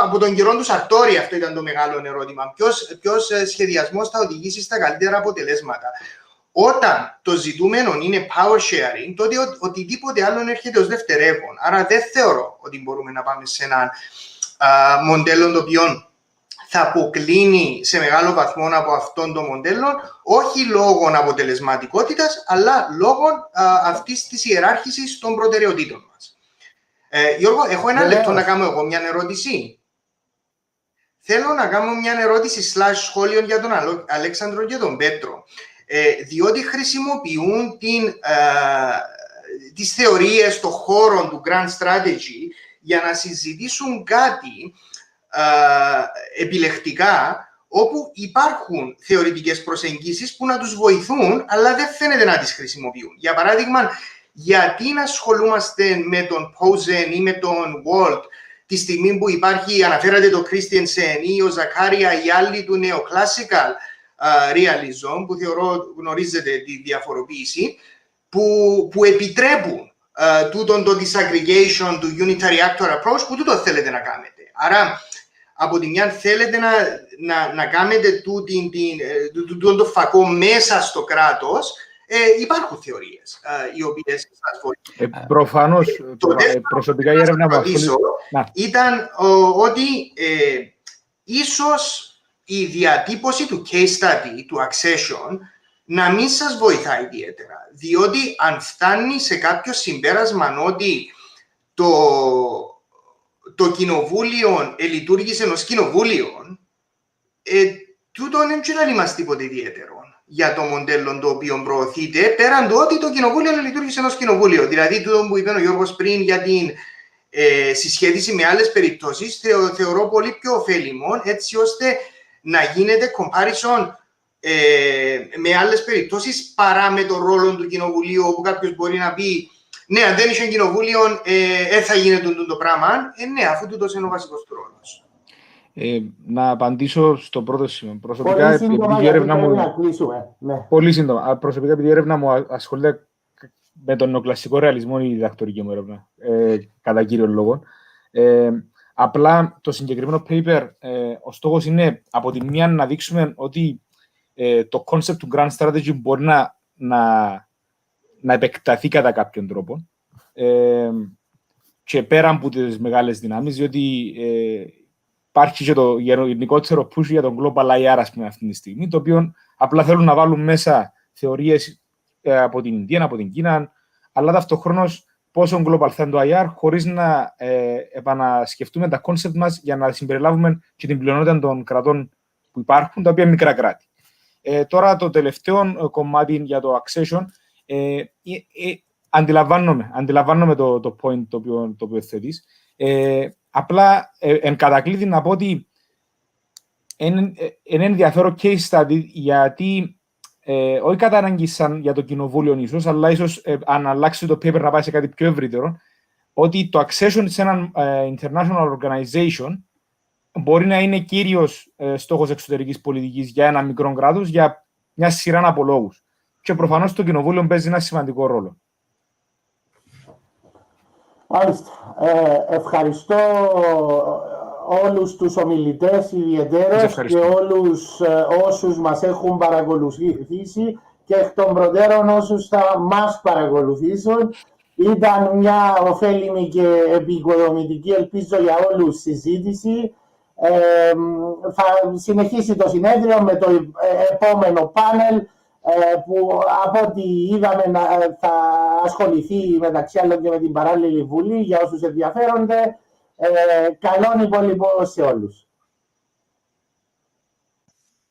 από τον καιρό του Σαρτόρι αυτό ήταν το μεγάλο ερώτημα, ποιος σχεδιασμός θα οδηγήσει στα καλύτερα αποτελέσματα. Όταν το ζητούμενο είναι power sharing, τότε οτιδήποτε άλλο έρχεται ως δευτερεύον. Άρα δεν θεωρώ ότι μπορούμε να πάμε σε ένα μοντέλο το οποίο θα αποκλίνει σε μεγάλο βαθμό από αυτόν το μοντέλο, όχι λόγω αποτελεσματικότητας, αλλά λόγω αυτής της ιεράρχησης των προτεραιοτήτων μας. Γιώργο, έχω ένα λεπτό να κάνω εγώ μια ερώτηση. Θέλω να κάνω μια ερώτηση / σχόλιο για τον Αλέξανδρο και τον Πέτρο, διότι χρησιμοποιούν τις θεωρίες των χώρων του Grand Strategy για να συζητήσουν κάτι επιλεκτικά, όπου υπάρχουν θεωρητικές προσεγγίσεις που να τους βοηθούν, αλλά δεν φαίνεται να τις χρησιμοποιούν. Για παράδειγμα, γιατί να ασχολούμαστε με τον Posen ή με τον Walt τη στιγμή που υπάρχει, αναφέρατε το Christensen ή ο Ζακάρια ή άλλοι του Neoclassical Realism, που θεωρώ γνωρίζετε τη διαφοροποίηση, που επιτρέπουν τούτον το disaggregation του unitary actor approach, που τούτο θέλετε να κάνετε. Άρα, από τη μια θέλετε να κάνετε το φακό μέσα στο κράτος, υπάρχουν θεωρίες οι οποίες σας βοηθούν. Προφανώς, προσωπικά η έρευνα μου ήταν ότι ίσως η διατύπωση του case study, του accession, να μην σας βοηθάει ιδιαίτερα. Διότι αν φτάνει σε κάποιο συμπέρασμα ότι το κοινοβούλιο λειτουργήσε ως κοινοβούλιο, τούτο δεν ξέρω μας τίποτε ιδιαίτερο για το μοντέλο το οποίο προωθείται, πέραν του ότι το κοινοβούλιο λειτουργήσε ως κοινοβούλιο. Δηλαδή, τούτο που είπε ο Γιώργος πριν για την συσχέτιση με άλλες περιπτώσεις, θεωρώ πολύ πιο ωφέλιμο, έτσι ώστε να γίνεται comparison με άλλες περιπτώσεις παρά με τον ρόλο του κοινοβουλίου, όπου κάποιος μπορεί να πει ναι, αν δεν είχε κοινοβούλιο, θα γίνεται το πράγμα. Ναι, αφού τούτος είναι ο βασικός του ρόλος. Να απαντήσω στο πρώτο σημείο. Προσωπικά, επειδή η έρευνα μου... Πολύ σύντομα. Προσωπικά, επειδή η έρευνα μου ασχολείται με τον νεοκλασικό ρεαλισμό, η διδακτορική μου έρευνα, κατά κύριο λόγο. Απλά το συγκεκριμένο paper, ο στόχος είναι από τη μία να δείξουμε ότι το concept του Grand Strategy μπορεί να επεκταθεί κατά κάποιον τρόπο και πέρα από τις μεγάλες δυνάμεις, διότι υπάρχει και το γενικότερο push για τον Global IR, ας πούμε, αυτή τη στιγμή, το οποίο απλά θέλουν να βάλουν μέσα θεωρίες από την Ινδία, από την Κίνα, αλλά ταυτοχρόνως πόσο global θα είναι το IR, χωρίς να επανασκεφτούμε τα concept μας για να συμπεριλάβουμε και την πλειονότητα των κρατών που υπάρχουν, τα οποία είναι μικρά κράτη. Τώρα το τελευταίο κομμάτι για το accession, αντιλαμβάνομαι το point το οποίο θέτεις. Απλά εν κατακλείδη να πω ότι είναι ενδιαφέρον case study, γιατί όχι κατά ανάγκη σαν για το κοινοβούλιο ίσως, αλλά ίσως αν αλλάξει το paper να πάει σε κάτι πιο ευρύτερο, ότι το accession σε έναν international organization μπορεί να είναι κύριος στόχος εξωτερικής πολιτικής για ένα μικρό κράτος, για μια σειρά από λόγους. Και προφανώς το κοινοβούλιο παίζει ένα σημαντικό ρόλο. Μάλιστα. Ευχαριστώ όλους τους ομιλητές ιδιαιτέρως και όλους όσους μας έχουν παρακολουθήσει και εκ των προτέρων όσους θα μας παρακολουθήσουν. Ήταν μια ωφέλιμη και επικοδομητική, ελπίζω για όλους, συζήτηση. Θα συνεχίσει το συνέδριο με το επόμενο πάνελ που από ό,τι είδαμε θα ασχοληθεί μεταξύ άλλων και με την παράλληλη Βουλή για όσους ενδιαφέρονται. Καλόν υπόλοιπο σε όλους.